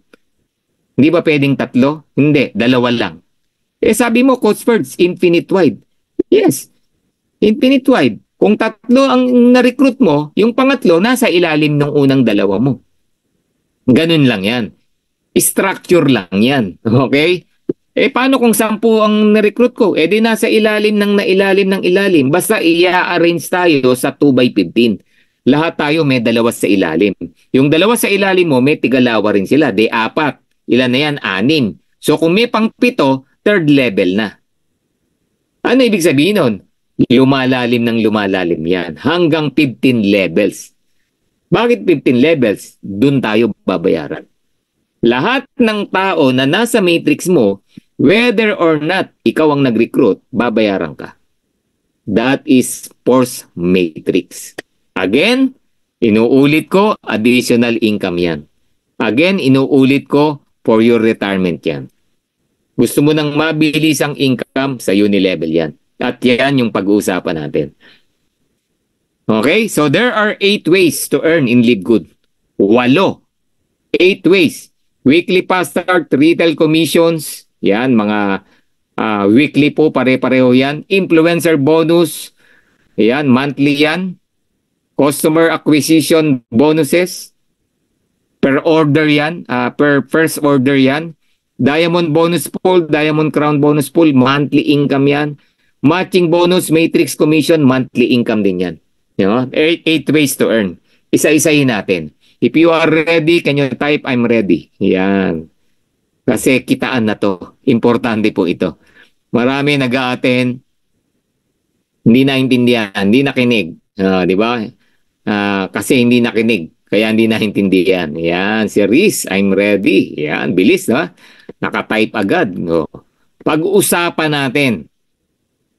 Hindi ba pwedeng 3? Hindi, 2 lang. Sabi mo, Coach Ferds, infinite wide. Yes, infinite wide. Kung 3 ang na-recruit mo, yung pangatlo nasa ilalim ng unang 2 mo. Ganun lang yan. Structure lang yan. Okay? Paano kung 10 ang na-recruit ko? Di nasa ilalim ng nailalim ng ilalim. Basta i-arrange tayo sa 2x15. Lahat tayo may 2 sa ilalim. Yung 2 sa ilalim mo, may tigalawa rin sila. 4. Ilan na yan? 6. So kung may pang 7, third level na. Ano ibig sabihin nun? Lumalalim ng lumalalim yan. Hanggang 15 levels. Bakit 15 levels? Doon tayo babayaran. Lahat ng tao na nasa matrix mo, whether or not ikaw ang nag-recruit, babayaran ka. That is force matrix. Again, inuulit ko, additional income yan. Again, inuulit ko, for your retirement yan. Gusto mo nang mabilis ang income, sa unilevel yan. At yan yung pag-uusapan natin. Okay? So there are 8 ways to earn in Livegood. 8. 8 ways. Weekly fast start, retail commissions. Yan, mga weekly po, pare-pareho yan. Influencer bonus. Yan, monthly yan. Customer acquisition bonuses. Per order yan. Per first order yan. Diamond bonus pool, Diamond Crown bonus pool, monthly income yan. Matching bonus, matrix commission, monthly income din yan. You know? 8 ways to earn. Isa-isahin natin. If you are ready, can you type, I'm ready. Yan. Kasi kitaan na to. Importante po ito. Marami nag-a-attend, hindi naintindihan, hindi nakinig. Di ba? Kasi hindi nakinig. kaya hindi naintindihan. Yan, si Riz, I'm ready. Yan, bilis, no? Nakatype agad, no? Pag-uusapan natin,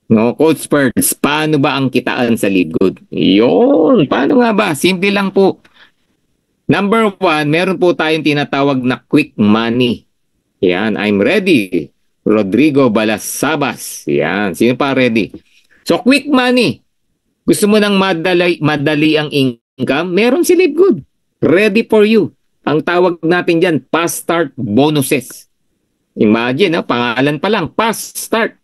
no, Coach Perds, paano ba ang kitaan sa Live Good? Yun, paano nga ba? Simple lang po. Number one, meron po tayong tinatawag na quick money. Yan, I'm ready. Rodrigo Balasabas. Yan, sino pa ready? So, quick money. Gusto mo ng madali ang income? Meron si Live Good. Ready for you. Ang tawag natin dyan, fast start bonuses. Imagine, pangalan pa lang, fast start.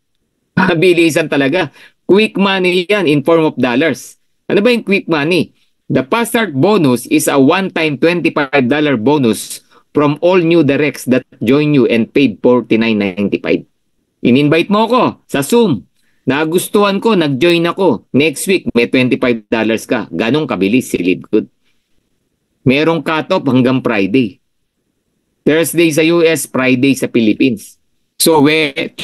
Bilisan talaga. Quick money yan in form of dollars. Ano ba yung quick money? The fast start bonus is a one-time $25 bonus from all new directs that join you and paid $49.95. In-invite mo ko sa Zoom. Nagustuhan ko, nag-join ako. Next week, may $25 ka. Ganong kabilis si Live Good. Merong cut-off hanggang Friday. Thursday sa US, Friday sa Philippines. So,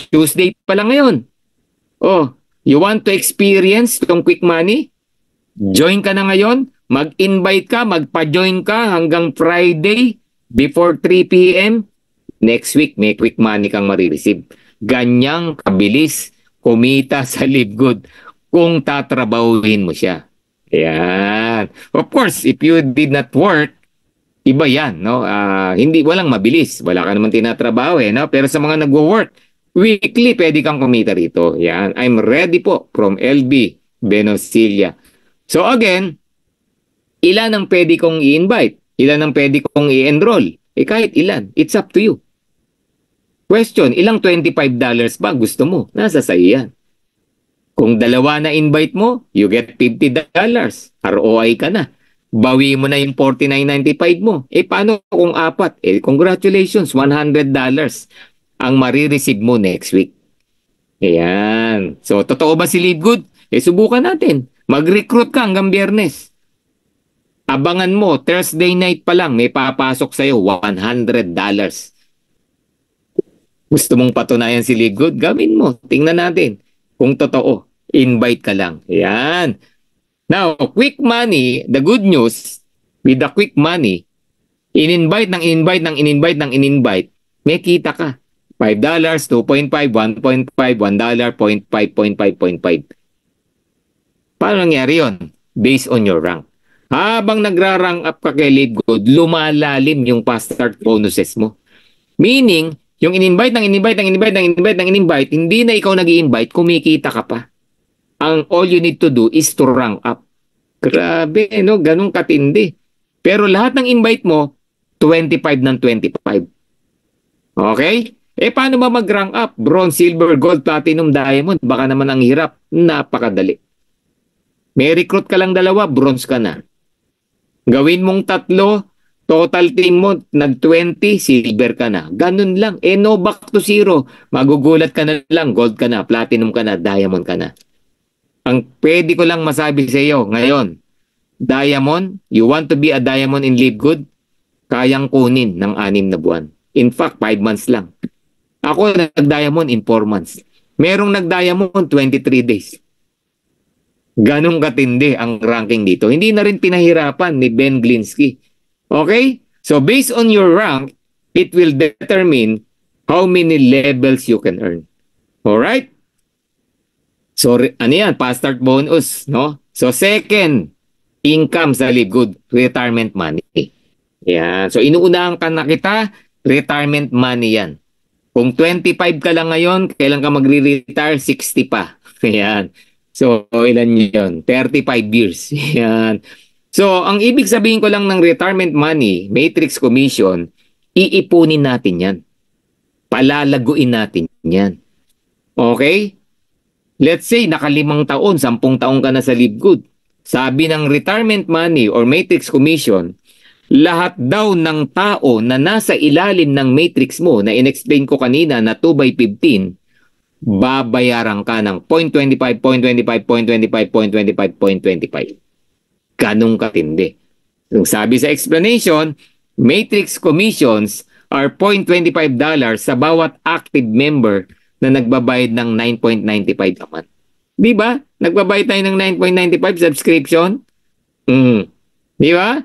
Tuesday pa lang ngayon. Oh, you want to experience itong quick money? Join ka na ngayon. Mag-invite ka, magpa-join ka hanggang Friday before 3 p.m. Next week, may quick money kang marireceive. Ganyang kabilis kumita sa Live Good kung tatrabahuhin mo siya. Ayan. Of course, if you did not work, iba yan, no? Hindi, walang mabilis. Wala ka naman tinatrabaho, no? Pero sa mga nagwo-work, weekly, pwede kang kumita rito. Yan. I'm ready po from LB Benosilia. So again, ilan ang pwede kong i-invite? Ilan ang pwede kong i-enroll? Kahit ilan. It's up to you. Question, ilang $25 ba gusto mo? Nasa sa'yo yan. Kung dalawa na invite mo, you get $50. ROI ka na. Bawi mo na yung $49.95 mo. Paano kung apat? Congratulations, $100 ang marireceive mo next week. Ayan. So, totoo ba si Live Good? Subukan natin. Mag-recruit ka hanggang Biyernes. Abangan mo, Thursday night pa lang, may papasok sa'yo, $100. Gusto mong patunayan si Live Good? Gawin mo. Tingnan natin kung totoo. Invite ka lang. Ayan. Now, quick money, the good news, with the quick money, in-invite, may kita ka. $5, 2.5, 1.5, $1, 0.5, 0.5. Paano nangyari yun? Based on your rank. Habang nagra-rank up ka kay Live Good, lumalalim yung fast start bonuses mo. Meaning, yung in-invite, hindi na ikaw nag-i-invite, kumikita ka pa. All you need to do is to rank up. Grabe, no? Ganun katindi. Pero lahat ng invite mo, 25 ng 25. Okay? Paano ba mag-rank up? Bronze, silver, gold, platinum, diamond. Baka naman ang hirap. Napakadali. May recruit ka lang 2, bronze ka na. Gawin mong 3, total team mo, nag-20, silver ka na. Ganun lang. No back to zero. Magugulat ka na lang, gold ka na, platinum ka na, diamond ka na. Ang pwede ko lang masabi sa iyo ngayon, diamond, you want to be a diamond in Live Good, kayang kunin ng 6 na buwan. In fact, 5 months lang. Ako nag-diamond in 4 months. Merong nag-diamond 23 days. Ganong katindi ang ranking dito. Hindi na rin pinahirapan ni Ben Glinsky. Okay? So based on your rank, it will determine how many levels you can earn. Alright? So, ano yan? Fast start bonus, no? So, second, income sa Live Good, retirement money. Yan. So, inuunahan ka na kita, retirement money yan. Kung 25 ka lang ngayon, kailan ka magre-retire? 60 pa. Yan. So, ilan yun? 35 years. Yan. So, ang ibig sabihin ko lang ng retirement money, matrix commission, iipunin natin yan. Palalaguin natin yan. Okay? Let's say, naka 5 taon, 10 taon ka na sa Live Good. Sabi ng retirement money or matrix commission, lahat daw ng tao na nasa ilalim ng matrix mo na in-explain ko kanina na 2 by 15, babayaran ka ng 0.25, 0.25, 0.25, 0.25, 0.25. Ganong katindi. Yung sabi sa explanation, matrix commissions are $0.25 sa bawat active member na nagbabayad ng 9.95 a month. Di ba? Nagbabayad tayo ng 9.95 subscription? Di ba?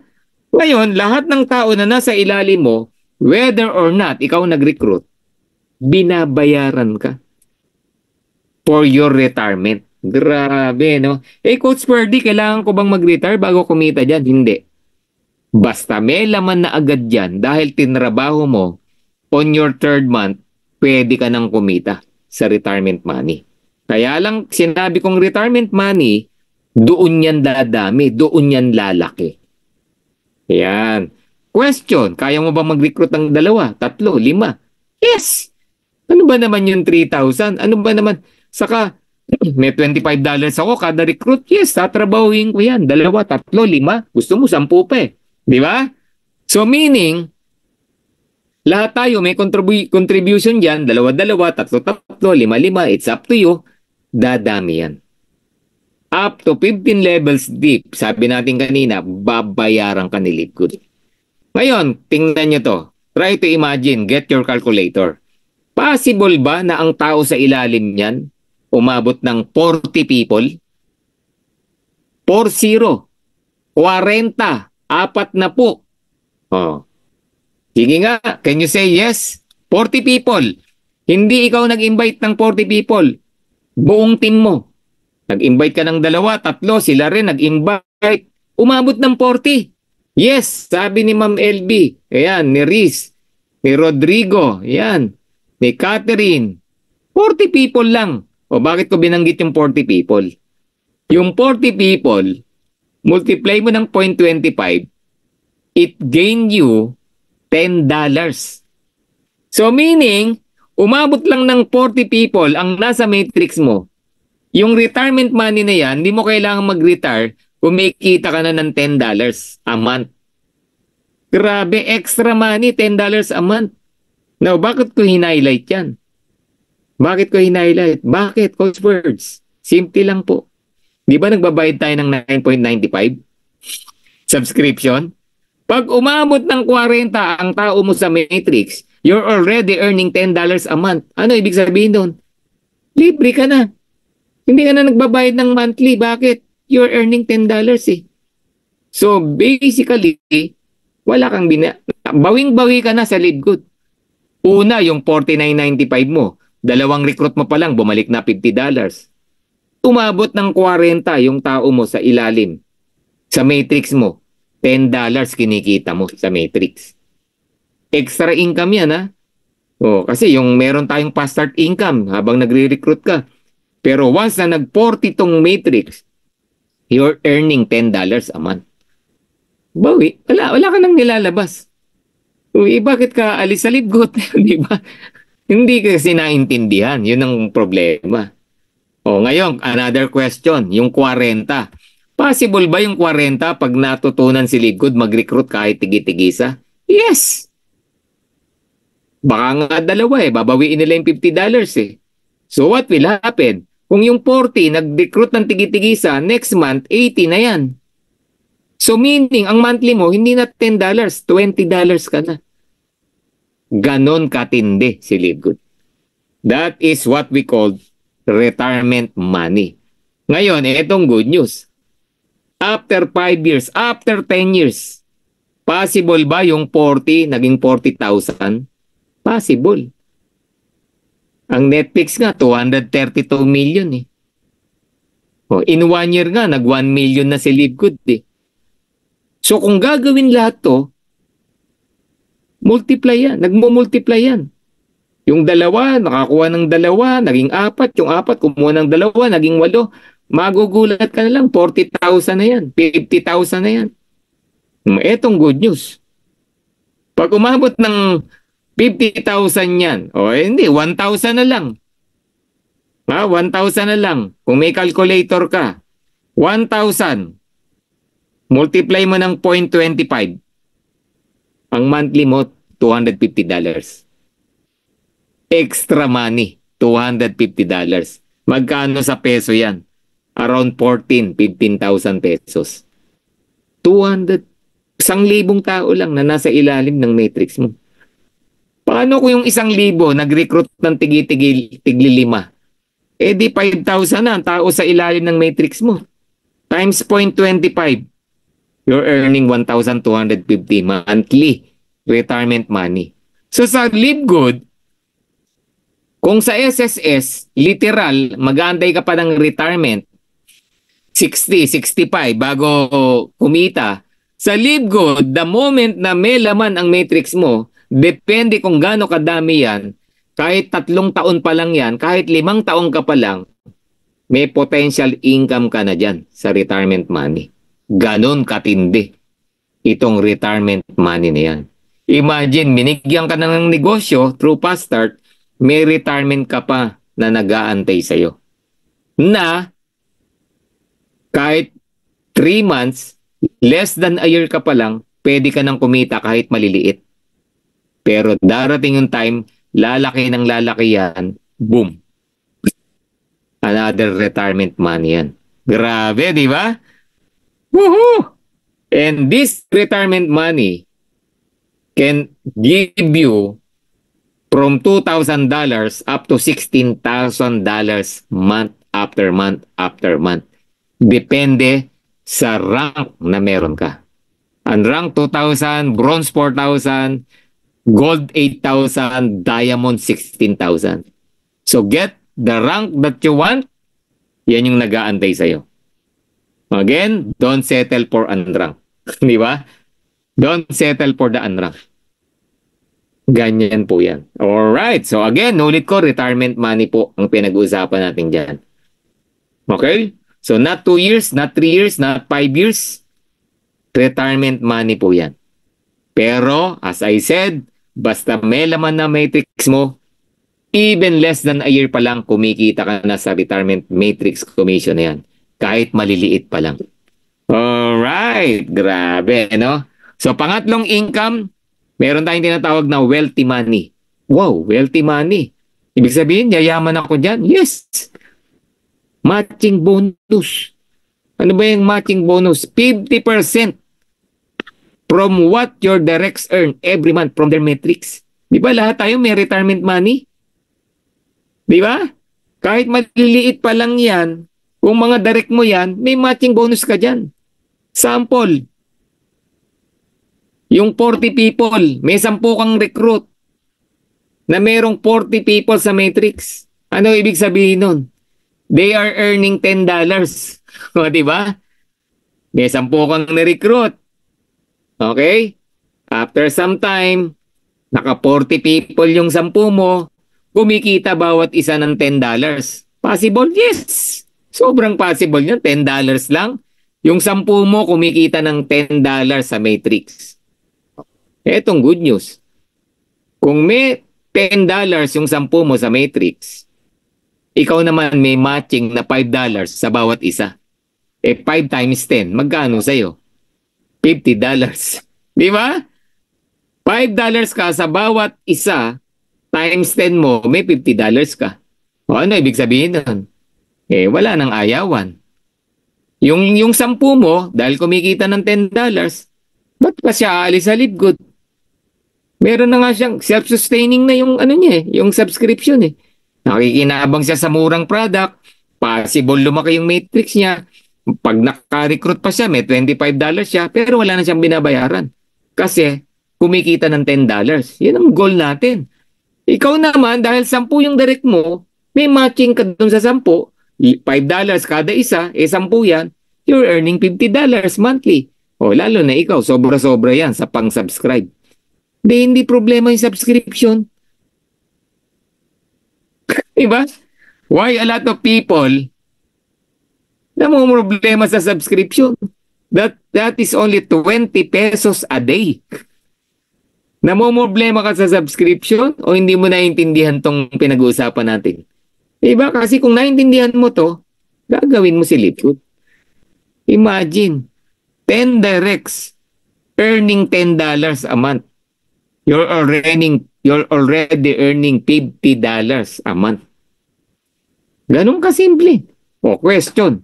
Ngayon, lahat ng tao na nasa ilalim mo, whether or not ikaw nag-recruit, binabayaran ka for your retirement. Grabe, no? Coach Ferdy, kailangan ko bang mag-retire bago kumita dyan? Hindi. Basta may laman na agad dyan dahil tinrabaho mo, on your third month, pwede ka nang kumita sa retirement money. Kaya lang, sinabi kong retirement money, doon yan dadami, doon yan lalaki. Yan. Question, kaya mo ba mag-recruit ng 2, 3, 5? Yes! Ano ba naman yung 3,000? Ano ba naman? Saka, may $25 ako kada recruit. Yes, tatrabahuin ko yan. 2, 3, 5. Gusto mo, 10 pa eh. Di ba? So meaning, lahat tayo may contribution dyan. 2, 2, 3, 3, 5, 5. It's up to you. Dadami yan. Up to 15 levels deep, sabi natin kanina, babayaran ka ni Livegood. Ngayon, tingnan nyo to. Try to imagine, get your calculator. Possible ba na ang tao sa ilalim niyan umabot ng 40 people? 40. 40. 40. Oh. Sige nga, can you say yes? 40 people. Hindi ikaw nag-invite ng 40 people. Buong team mo. Nag-invite ka ng 2, 3, sila rin nag-invite. Umabot ng 40. Yes, sabi ni Ma'am LB. Ayan, ni Riz, ni Rodrigo, ayan, ni Catherine. 40 people lang. O bakit ko binanggit yung 40 people? Yung 40 people, multiply mo ng 0.25, it gain you $10. So meaning, umabot lang ng 40 people ang nasa matrix mo. Yung retirement money na yan, hindi mo kailangan mag-retire kung may kita ka na ng $10 a month. Grabe, extra money, $10 a month. Now, bakit ko hinighlight yan? Bakit ko hinighlight? Bakit, Coach Words? Simple lang po. Di ba nagbabayad tayo ng 9.95 subscription? Pag umabot ng 40 ang tao mo sa matrix, you're already earning $10 a month. Ano ibig sabihin doon? Libre ka na. Hindi ka na nagbabayad ng monthly. Bakit? You're earning $10 eh. So basically, wala kang bawing-bawi ka na sa Livegood. Una, yung $49.95 mo. 2 recruit mo pa lang, bumalik na $50. Umabot ng 40 yung tao mo sa ilalim. Sa matrix mo, $10 kinikita mo sa matrix. Extra income yan ha. O, kasi yung meron tayong fast start income habang nagre-recruit ka. Pero once na nag-40 tong matrix, you're earning $10 a month. Bawi, wala ka nang nilalabas. Uy, bakit ka alis sa Livegood? Di ba? Hindi kasi naintindihan. Yun ang problema. O, ngayon, another question. Yung 40. Possible ba yung 40 pag natutunan si Livegood mag-recruit kahit tigi-tigisa? Yes! Baka nga 2 eh. Babawiin nila yung $50 eh. So what will happen? Kung yung 40 nag-recruit ng tigi-tigisa, next month, 80 na yan. So meaning, ang monthly mo, hindi na $10, $20 ka na. Ganon katindi si Livegood. That is what we call retirement money. Ngayon, itong good news. After 5 years, after 10 years, possible ba yung 40 naging 40,000? Possible. Ang Netflix nga, 232 million eh. O, in 1 year nga, nag 1 million na si Livegood eh. So kung gagawin lahat to, multiply yan. Nagmo-multiply yan. Yung 2, nakakuha ng 2, naging 4. Yung 4, kumuha ng 2, naging 8. Magugulat ka na lang, 40,000 na yan. 50,000 na yan. Etong good news. Pag umabot ng 50,000 yan, o hindi, 1,000 na lang. 1,000 na lang. Kung may calculator ka, 1,000. Multiply mo ng 0.25. Ang monthly mo, $250. Extra money, $250. Magkano sa peso yan? Around 15,000 pesos. 200, 1,000 tao lang na nasa ilalim ng matrix mo. Paano kung yung 1,000 nag-recruit ng tigli 5? Eh di 5,000 na ang tao sa ilalim ng matrix mo. Times 0.25. you're earning 1,250 monthly retirement money. So sa Live Good, kung sa SSS, literal, mag-aantay ka pa ng retirement, 60, 65 bago kumita. Sa Live Good, the moment na may laman ang matrix mo, depende kung gaano kadami yan, kahit 3 taon pa lang yan, kahit 5 taon ka pa lang, may potential income ka na dyan sa retirement money. Ganon katindi itong retirement money na yan. Imagine, binigyan ka na ng negosyo through Fast Start, may retirement ka pa na nag-aantay sa'yo. Na kahit 3 months, less than a year ka pa lang, pwede ka nang kumita kahit maliliit. Pero darating yung time, lalaki ng lalaki yan, boom. Another retirement money yan. Grabe, di ba? Woohoo! And this retirement money can give you from $2,000 up to $16,000 month after month after month. Depende sa rank na meron ka. Ang rank 2,000, bronze 4,000, gold 8,000, diamond 16,000. So get the rank that you want, yan yung nag-aantay sa'yo. Again, don't settle for unrank. Di ba? Don't settle for the unrank. Ganyan po yan. Alright. So again, ulit ko, retirement money po ang pinag-uusapan natin dyan. Okay? So not 2 years, not 3 years, not 5 years. Retirement money po yan. Pero, as I said, basta may laman na matrix mo, even less than a year pa lang, kumikita ka na sa retirement matrix commission na yan. Kahit maliliit pa lang. Alright. Grabe, no? So, pangatlong income, meron tayong tinatawag na wealthy money. Wow, wealthy money. Ibig sabihin, yayaman ako dyan? Yes. Matching bonus. Ano ba yung matching bonus? 50% from what your directs earn every month from their matrix. Di ba lahat tayo may retirement money? Di ba? Kahit maliliit pa lang yan, kung mga direct mo yan, may matching bonus ka dyan. Sample. Yung 40 people, may 10 kang recruit na merong 40 people sa matrix. Ano ibig sabihin nun? They are earning $10. O, di ba? May 10 kang na-recruit. Okay? After some time, naka 40 people yung 10 mo, kumikita bawat isa ng $10. Possible? Yes! Sobrang possible yun. $10 lang. Yung 10 mo, kumikita ng $10 sa matrix. Etong good news. Kung may $10 yung 10 mo sa matrix, ikaw naman may matching na $5 sa bawat isa. 5 times 10, magkano sa'yo? $50. Di ba? $5 ka sa bawat isa, times 10 mo, may $50 ka. O ano ibig sabihin nun? Wala nang ayawan. Yung 10 mo, dahil kumikita ng $10, ba't pa siya aalis sa Live Good? Meron na nga siyang self-sustaining na yung ano niya yung subscription Nakikinabang siya sa murang product, possible lumaki yung matrix niya. Pag naka-recruit pa siya, may $25 siya, pero wala na siyang binabayaran. Kasi kumikita ng $10. Yan ang goal natin. Ikaw naman, dahil 10 yung direct mo, may matching ka dun sa 10, $5 kada isa, 10 yan, you're earning $50 monthly. O lalo na ikaw, sobra-sobra yan sa pang-subscribe. Hindi problema yung subscription. Diba? Why a lot of people na mga problema sa subscription? That is only 20 pesos a day. Namomroblema ka sa subscription o hindi mo naintindihan tong pinag-uusapan natin? Diba? Kasi kung naintindihan mo to, gagawin mo si Live Good. Imagine, 10 directs earning $10 a month. You're already earning $50 a month. Ganun kasimple. O, question.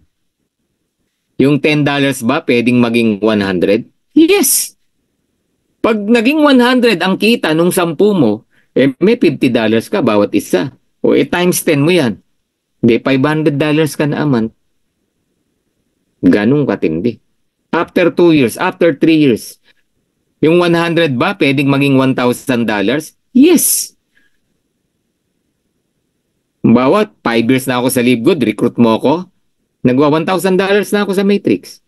Yung $10 ba pwedeng maging 100? Yes. Pag naging 100 ang kita nung 10 mo, may $50 ka bawat isa. O, times 10 mo yan. $500 ka na a month. Ganun katindi. After 2 years, after 3 years. Yung 100 ba, pwedeng maging $1,000? Yes. Bawat 5 years na ako sa Live Good, recruit mo ako, nagwa $1,000 na ako sa Matrix.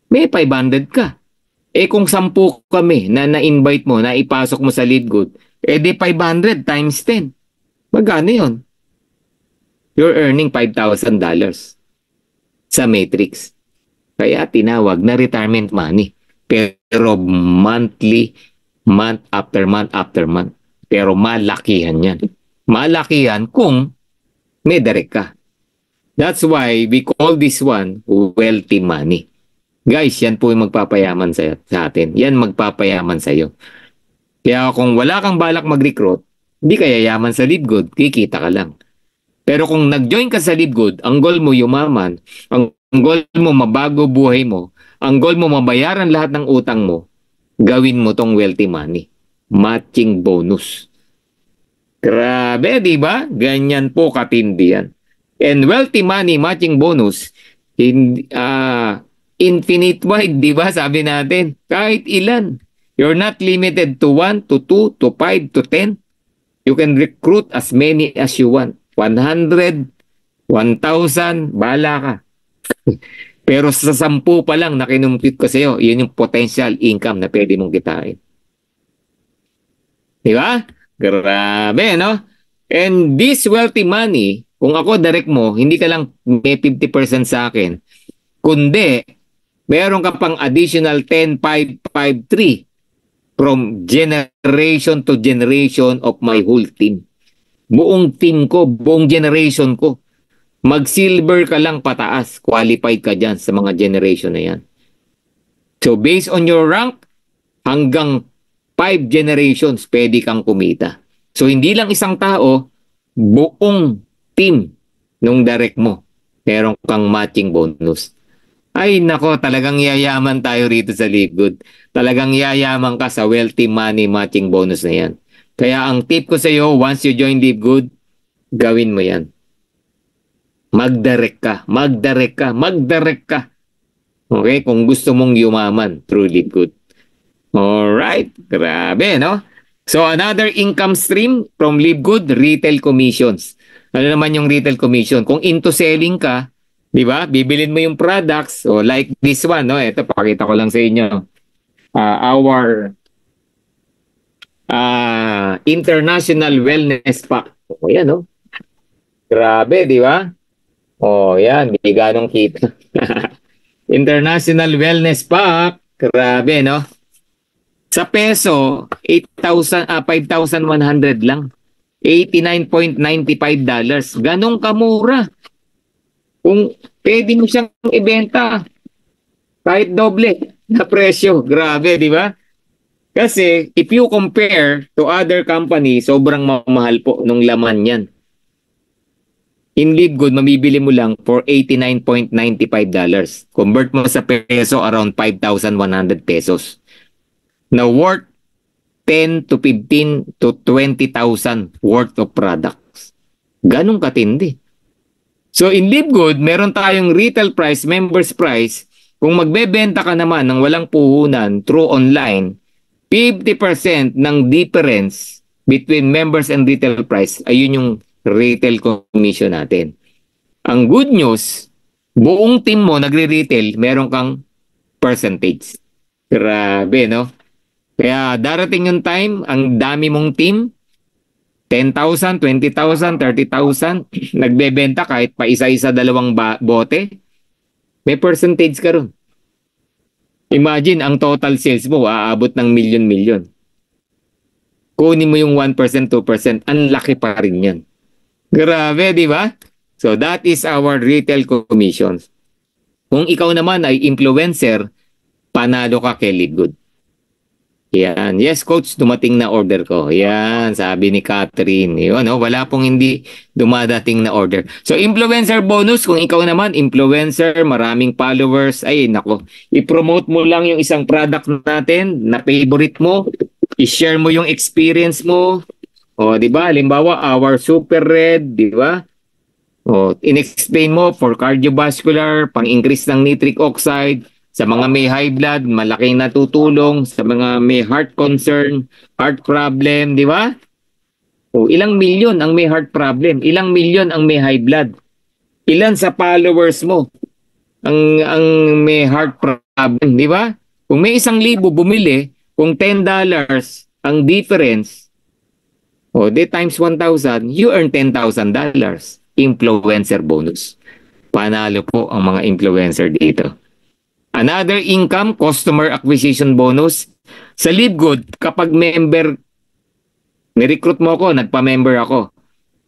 May 500 ka. Eh kung 10 kami na na-invite mo, na ipasok mo sa Live Good, eh di 500 times 10. Magkano yun? You're earning $5,000 sa Matrix. Kaya tinawag na retirement money. Pero monthly, month after month after month. Pero malakihan yan. Malakihan kung may direct ka. That's why we call this one wealthy money. Guys, yan po yung magpapayaman sa atin. Yan magpapayaman sa iyo. Kaya kung wala kang balak mag-recruit, hindi ka yayaman sa Live Good, kikita ka lang. Pero kung nag-join ka sa Live Good, ang goal mo yumaman, ang goal mo mabago buhay mo, ang goal mo mabayaran lahat ng utang mo, gawin mo tong wealthy money. Matching bonus. Grabe, di ba? Ganyan po katindi yan. And wealthy money matching bonus, infinite wide, di ba? Sabi natin, kahit ilan. You're not limited to 1, to 2, to 5, to 10. You can recruit as many as you want. 100, 1,000, bahala ka. Pero sa 10 pa lang na kinumpute ko sa iyo, yun yung potential income na pwede mong kitain. Di ba? Grabe, no? And this wealthy money, kung ako direct mo, hindi ka lang may 50% sa akin, kundi meron ka pang additional 10, 5, 5, 3 from generation to generation of my whole team. Buong team ko, buong generation ko. Mag-silver ka lang pataas, qualified ka dyan sa mga generation na yan. So based on your rank, hanggang 5 generations pwede kang kumita. So hindi lang isang tao, buong team nung direct mo, meron kang matching bonus. Ay nako, talagang yayaman tayo rito sa Live Good. Talagang yayaman ka sa wealthy money matching bonus na yan. Kaya ang tip ko sa iyo, once you join Live Good, gawin mo yan. Mag-direct ka, mag-direct ka, mag-direct ka. Okay? Kung gusto mong yumaman through Live Good. Alright, grabe, no? So another income stream from Live Good, retail commissions. Ano naman yung retail commission? Kung into selling ka, di ba? Bibilin mo yung products, o like this one, no? Ito, pakita ko lang sa inyo. Our International Wellness Pack. O yan, no? Grabe, di ba? O yan, di ganong kita. International Wellness Pack. Grabe, no? Sa peso, 5,100 lang. $89.95. Ganong kamura. Kung pwede mo siyang ibenta, kahit doble na presyo. Grabe, di ba? Kasi if you compare to other companies, sobrang mamahal po nung laman yan. In Live Good, mabibili mo lang for $89.95. Convert mo sa peso, around 5,100 pesos. Na worth 10 to 15 to 20,000 worth of products. Ganong katindi. So in Live Good, meron tayong retail price, members price. Kung magbebenta ka naman ng walang puhunan through online, 50% ng difference between members and retail price, ayun yung retail commission natin. Ang good news, buong team mo nagre-retail, meron kang percentage. Grabe, no? Kaya darating yung time, ang dami mong team, 10,000, 20,000, 30,000, nagbebenta kahit pa isa-isa dalawang bote, may percentage ka ron. Imagine, ang total sales mo, aabot ng milyon-milyon. Kunin mo yung 1%, 2%, ang laki pa rin yan. Grabe, di ba? So that is our retail commissions. Kung ikaw naman ay influencer, panalo ka kay Live Good. Yan. Yes, coach, dumating na order ko. Yan, sabi ni Catherine. Yun, no? Wala pong hindi dumadating na order. So, influencer bonus, kung ikaw naman, influencer, maraming followers, ay, nako, i-promote mo lang yung isang product natin na favorite mo, i-share mo yung experience mo. O, di ba? Halimbawa, our Super Red, di ba? O, in-explain mo for cardiovascular, pang-increase ng nitric oxide, Sa mga may high blood, malaking natutulong. Sa mga may heart concern, heart problem, di ba? O, ilang milyon ang may heart problem? Ilang milyon ang may high blood? Ilan sa followers mo ang may heart problem, di ba? Kung may 1,000 bumili, kung $10 ang difference, o di times 1,000, you earn $10,000. Influencer bonus. Panalo po ang mga influencer dito. Another income, customer acquisition bonus. Sa LiveGood, kapag member, ni-recruit mo ako, nagpa-member ako,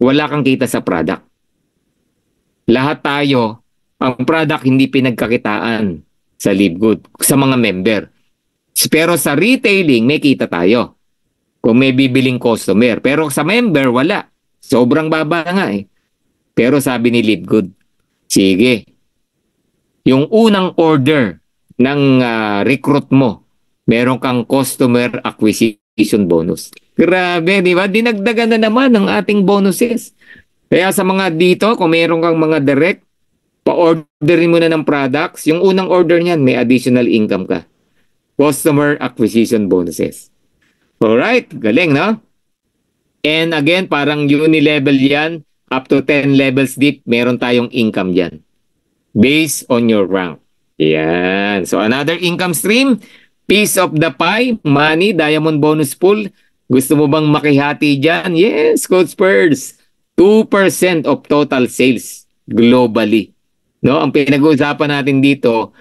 wala kang kita sa product. Lahat tayo, ang product hindi pinagkakitaan sa LiveGood, sa mga member. Pero sa retailing, may kita tayo. Kung may bibiling customer. Pero sa member, wala. Sobrang baba nga eh. Pero sabi ni LiveGood, sige, yung unang order ng recruit mo, meron kang customer acquisition bonus. Grabe, di ba? Dinagdagan na naman ang ating bonuses. Kaya sa mga dito, kung meron kang mga direct, pa-orderin mo na ng products, yung unang order niyan, may additional income ka. Customer acquisition bonuses. Alright, galing, no? And again, parang uni-level yan, up to 10 levels deep, meron tayong income dyan. Based on your rank. Yan. So another income stream, piece of the pie, money, diamond bonus pool. Gusto mo bang makihati dyan? Yes, Coach Spurs. 2% of total sales globally. No, ang pinag-uusapan natin dito,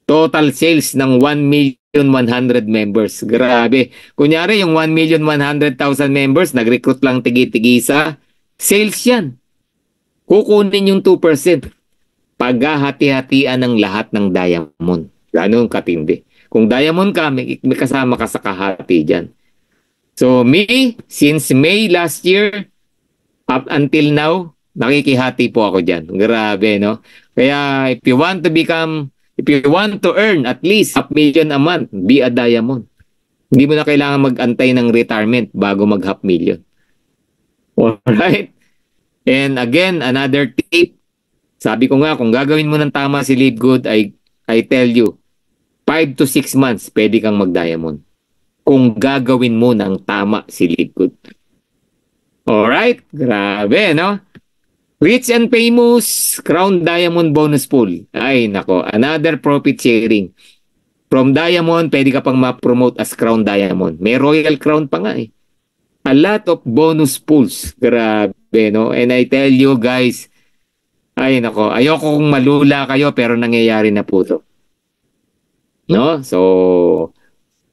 total sales ng 1,100,000 members. Grabe. Kunyari, yung 1,100,000 members, nag-recruit lang tigi-tigisa, sales yan. Kukunin yung 2%. Paghahati-hatian ng lahat ng diamond. Ganun katindi. Kung diamond ka, may kasama ka sa kahati dyan. So me, since May last year, up until now, nakikihati po ako dyan. Grabe, no? Kaya if you want to earn at least 500,000 a month, be a diamond. Hindi mo na kailangan mag-antay ng retirement bago mag 500,000. Alright? And again, another tip. Sabi ko nga, kung gagawin mo ng tama si LiveGood, I tell you, 5 to 6 months, pwede kang mag-diamond. Kung gagawin mo ng tama si LiveGood. Alright? Grabe, no? Rich and famous, Crown Diamond Bonus Pool. Ay, nako, another profit sharing. From Diamond, pwede ka pang ma-promote as Crown Diamond. May Royal Crown pa nga eh. A lot of bonus pools. Grabe, no? And I tell you guys, ay nako, ayoko kung malula kayo pero nangyayari na po to. No? So,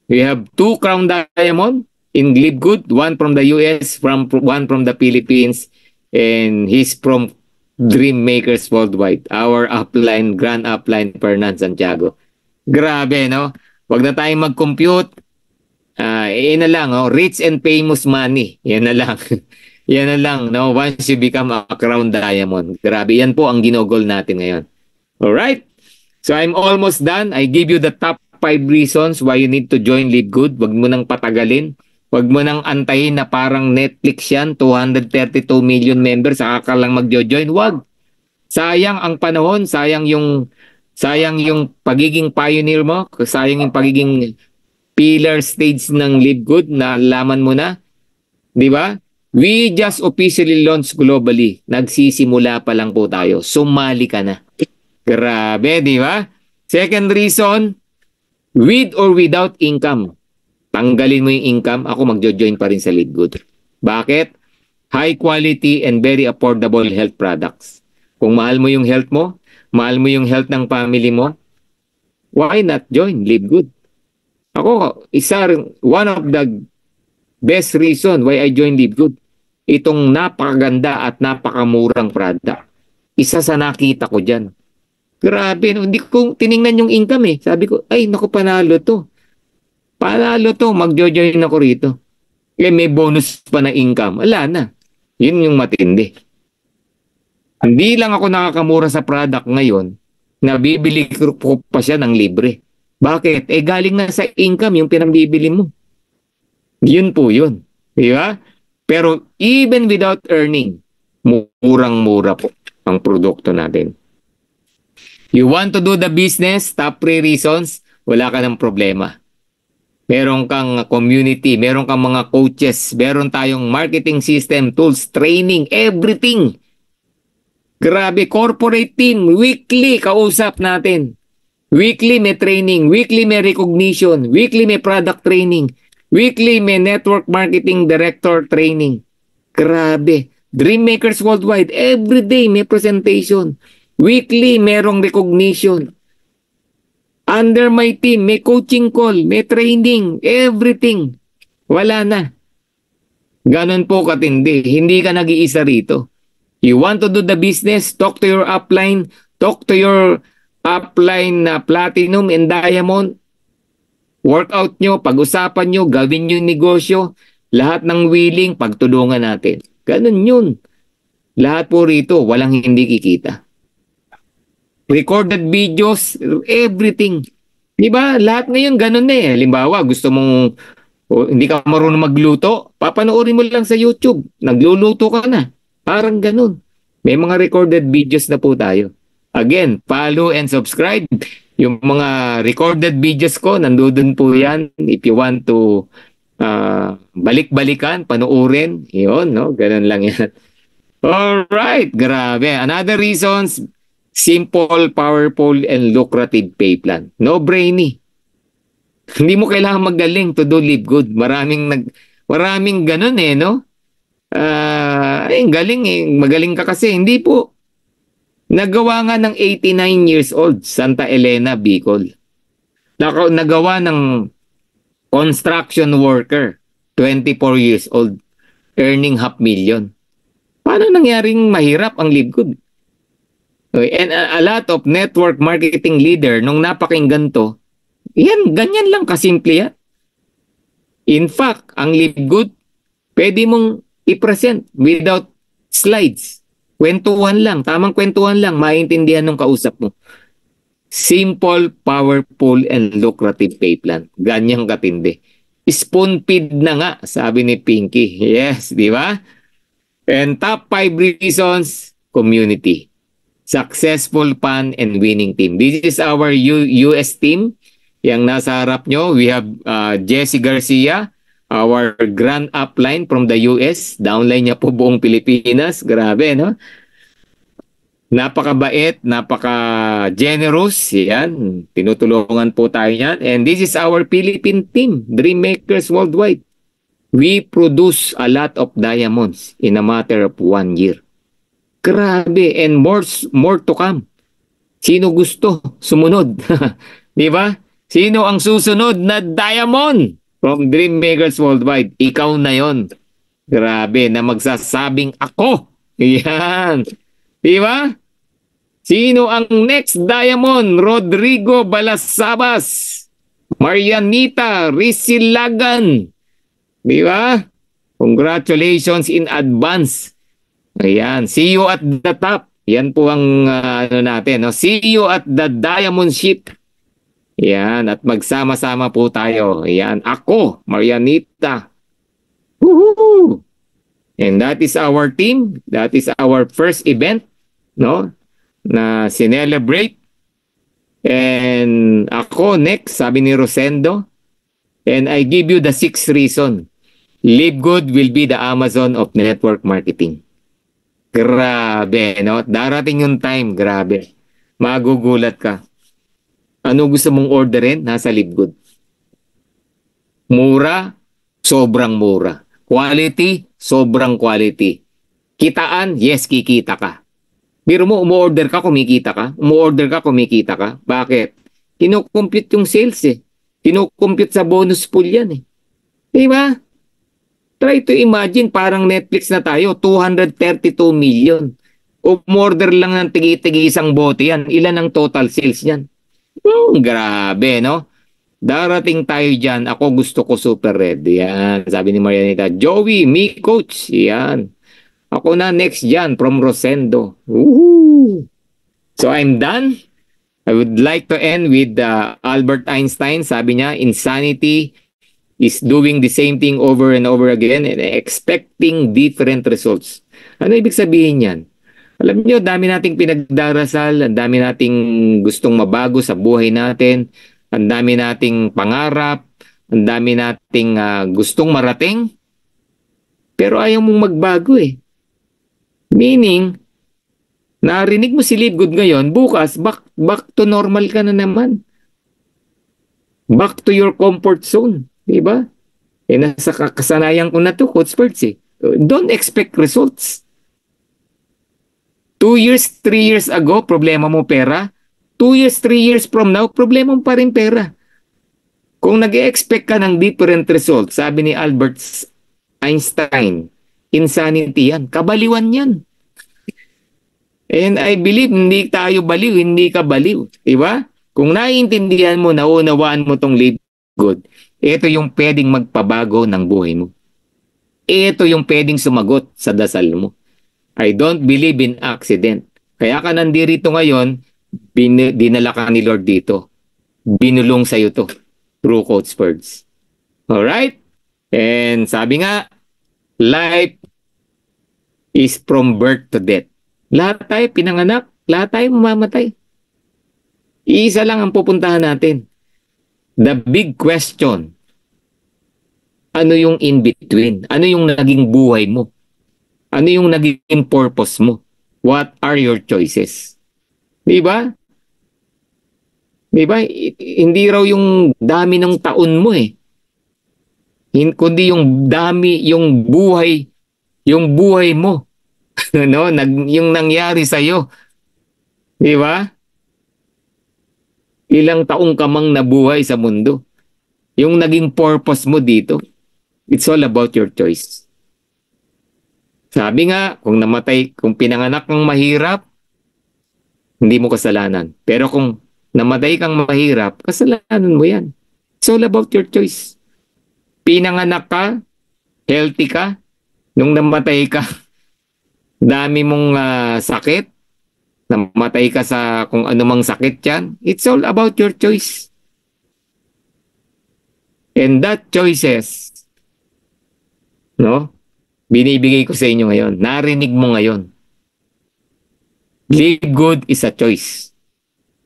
we have 2 Crown Diamond in LiveGood, one from the US, one from the Philippines, and he's from Dream Makers Worldwide, our upline, grand upline, Fernan Santiago. Grabe, no? Wag na tayong mag-compute. Na lang, oh, rich and famous money. Yan na lang. Yan na lang, no? Once you become a Crown Diamond. Grabe, yan po ang ginogol natin ngayon. Alright? So I'm almost done. I give you the top 5 reasons why you need to join LiveGood. Wag mo nang patagalin. Wag mo nang antayin na parang Netflix yan, 232 million members, saka ka lang magjo-join. Wag. Sayang ang panahon, sayang yung pagiging pioneer mo, sayang yung pagiging pillar stage ng LiveGood na laman mo na. 'Di ba? We just officially launched globally. Nagsisimula pa lang po tayo. Sumali ka na. Grabe, 'di ba? Second reason, with or without income. Tanggalin mo yung income, ako magjo-join pa rin sa LiveGood. Bakit? High quality and very affordable health products. Kung mahal mo yung health mo, mahal mo yung health ng family mo, why not join LiveGood? Ako, one of the best reason why I joined LiveGood, itong napakaganda at napakamurang product. Isa sa nakita ko dyan. Grabe, hindi ko tiningnan yung income eh. Sabi ko, ay, naku, panalo to. Panalo to, magjo-join ako rito. Kaya may bonus pa na income. Wala na. Yun yung matindi. Hindi lang ako nakakamura sa product ngayon, nabibili ko pa siya ng libre. Bakit? Galing na sa income yung pinambibili mo. Yun po yun. Di ba? Pero even without earning, murang-mura po ang produkto natin. You want to do the business, top 3 reasons, wala ka ng problema. Meron kang community, meron kang mga coaches, meron tayong marketing system, tools, training, everything. Grabe, corporate team, weekly kausap natin. Weekly may training, weekly may recognition, weekly may product training, weekly may network marketing director training. Grabe. Dreammakers Worldwide, everyday may presentation. Weekly merong recognition. Under my team, may coaching call, may training, everything. Wala na. Ganon po katindi. Hindi ka nag-iisa rito. You want to do the business, talk to your upline, talk to your upline na platinum and diamond. Workout nyo, pag-usapan nyo, gawin nyo yung negosyo. Lahat ng willing, pagtulungan natin. Ganon yun. Lahat po rito, walang hindi kikita. Recorded videos, everything. Diba? Lahat ngayon ganun na eh. Halimbawa, gusto mong hindi ka marunong magluto, papanoorin mo lang sa YouTube. Nagluluto ka na. Parang ganun. May mga recorded videos na po tayo. Again, follow and subscribe. Yung mga recorded videos ko, nandoon po yan. If you want to balik-balikan, panoorin. Yun, no? Ganun lang yan. Alright, grabe. Another reasons, simple, powerful, and lucrative pay plan. No-brainy. Hindi mo kailangan magaling to do live good. Maraming ganun eh, no? Galing eh. Magaling ka kasi. Hindi po. Nagawa nga ng 89 years old, Santa Elena, Bicol. Nagawa ng construction worker, 24 years old, earning $500,000. Paano nangyaring mahirap ang live good? Okay. And a lot of network marketing leader, nung napakinggan to, ganyan lang kasimple yan. In fact, ang live good, pwede mong i-present without slides. Kwentuhan lang, tamang kwentuhan lang, maintindihan ng kausap mo. Simple, powerful, and lucrative pay plan. Ganyang katindi. Spoon feed na nga, sabi ni Pinky. Yes, di ba? And top 5 reasons, community. Successful, fun, and winning team. This is our US team. Yang nasa harap nyo, we have Jessie Garcia, our grand upline from the US. Downline niya po buong Pilipinas. Grabe, no? Napakabait, napaka-generous. Yan, tinutulungan po tayo yan. And this is our Philippine team, Dreammakers Worldwide. We produce a lot of diamonds in a matter of 1 year. Grabe, and more to come. Sino gusto sumunod? Di ba? Sino ang susunod na diamond from Dreammakers Worldwide? Ikaw na yon. Grabe, na magsasabing ako. Yan. Di ba? Sino ang next diamond? Rodrigo Balasabas, Marianita Risilagan. Di ba? Congratulations in advance. Ayan, see you at the top. Yan po ang natin. No? See you at the diamond ship. Yan, at magsama-sama po tayo. Yan, ako, Marianita. Woohoo! And that is our team. That is our first event, no? Na sinelebrate. And ako next, sabi ni Rosendo. And I give you the 6th reason. Live Good will be the Amazon of network marketing. Grabe, no? Darating yung time, grabe. Magugulat ka. Ano gusto mong orderin? Nasa Live Good. Mura, sobrang mura. Quality, sobrang quality. Kitaan, yes, kikita ka. Biro mo, umu-order ka, kumikita ka. Umu-order ka, kumikita ka. Bakit? Kino-compute yung sales eh. Kino-compute sa bonus pool yan eh. Diba? Try to imagine, parang Netflix na tayo, 232 million. Umorder lang ng tigi-tigi isang bote yan. Ilan ang total sales niyan? Grabe, no? Darating tayo dyan. Ako gusto ko super red. Yan. Sabi ni Marianita. Joey, me coach. Yan. Ako na next dyan from Rosendo. Woohoo! So I'm done. I would like to end with Albert Einstein. Sabi niya, insanity is doing the same thing over and over again and expecting different results. Ano ibig sabihin yan? Alam niyo, dami nating pinagdarasal, ang dami nating gustong mabago sa buhay natin, ang dami nating pangarap, ang dami nating gustong marating, pero ayaw mong magbago eh. Meaning, narinig mo si Live Good ngayon, bukas, back to normal ka na naman. Back to your comfort zone. Diba? Eh, nasa kasanayan ko na to, Coach Perts eh. Don't expect results. 2 years, 3 years ago, problema mo pera. 2 years, 3 years from now, problema mo pa rin pera. Kung nag-expect ka ng different results, sabi ni Albert Einstein, insanity yan. Kabaliwan yan. And I believe, hindi tayo baliw, hindi ka baliw. Diba? Kung naiintindihan mo, naunawaan mo tong Live Good, ito yung pwedeng magpabago ng buhay mo. Ito yung pwedeng sumagot sa dasal mo. I don't believe in accident. Kaya ka nandito ngayon, dinala ka ni Lord dito. Binulong sa'yo to. Through Coach Perts. Alright? And sabi nga, life is from birth to death. Lahat tayo pinanganak, lahat tayo mamamatay. Iisa lang ang pupuntahan natin. The big question, ano yung in between? Ano yung naging buhay mo? Ano yung naging purpose mo? What are your choices? Diba? Diba? Hindi raw yung dami ng taon mo eh. Kundi yung dami, yung buhay mo. No? Yung nangyari sa'yo. Diba? Ilang taong ka mang nabuhay sa mundo. Yung naging purpose mo dito. It's all about your choice. Sabi nga, kung pinanganak kang mahirap, hindi mo kasalanan. Pero kung namatay kang mahirap, kasalanan mo yan. It's all about your choice. Pinanganak ka, healthy ka, nung namatay ka, dami mong sakit, namatay ka sa kung anumang sakit yan, it's all about your choice. And that choices, no? Binibigay ko sa inyo ngayon. Narinig mo ngayon. Live good is a choice.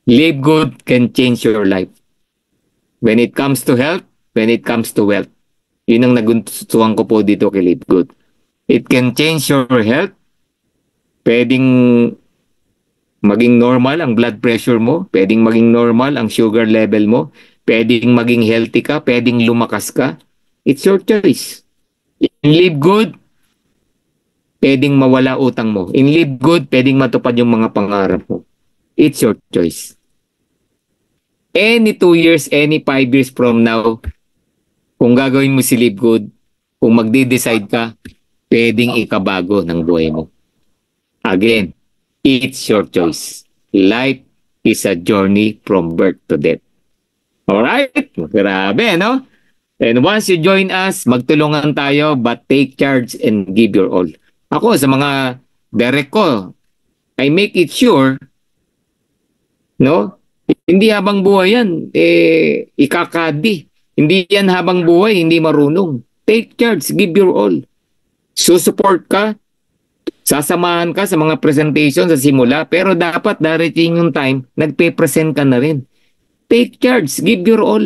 Live good can change your life. When it comes to health, when it comes to wealth. Yun ang naguntuhan ko po dito kay Live Good. It can change your health. Pwedeng maging normal ang blood pressure mo. Pwedeng maging normal ang sugar level mo. Pwedeng maging healthy ka. Pwedeng lumakas ka. It's your choice. In Live Good, pwedeng mawala utang mo. In Live Good, pwedeng matupad yung mga pangarap mo. It's your choice. Any 2 years, any 5 years from now, kung gagawin mo si Live Good, kung magde-decide ka, pwedeng ikabago ng buhay mo. Again, it's your choice. Life is a journey from birth to death. Alright? Grabe, no? And once you join us, magtulungan tayo, but take charge and give your all. Ako, sa mga direct ko, I make it sure, no? Hindi habang buhay yan, ikakadi. Hindi yan habang buhay, hindi marunong. Take charge, give your all. Susupport ka, sasamahan ka sa mga presentation sa simula, pero dapat darating yung time, nagpe-present ka na rin. Take charge, give your all.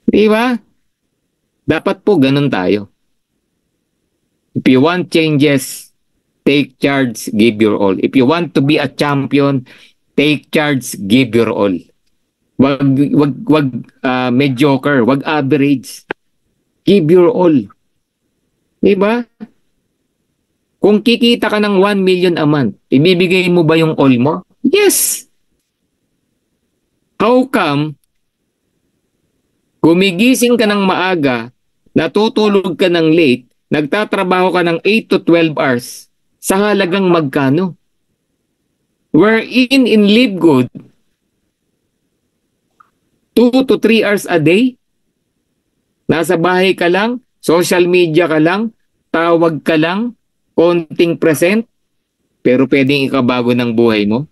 Di ba? Dapat po ganun tayo. If you want changes, take charge, give your all. If you want to be a champion, take charge, give your all. Wag mediocre, wag average. Give your all. Diba? Kung kikita ka ng 1 million a month, ibibigay mo ba yung all mo? Yes. How come gumigising ka ng maaga, natutulog ka ng late, nagtatrabaho ka ng 8 to 12 hours sa halagang magkano? Wherein in Live Good, 2 to 3 hours a day, nasa bahay ka lang, social media ka lang, tawag ka lang, konting present, pero pwedeng ikabago ng buhay mo.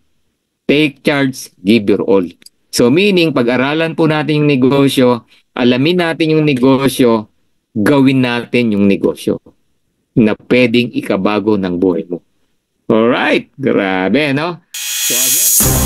Take charge, give your all. So meaning, pag-aralan po natin yung negosyo, alamin natin yung negosyo, gawin natin yung negosyo na pwedeng ikabago ng buhay mo. Alright, grabe, no? So again,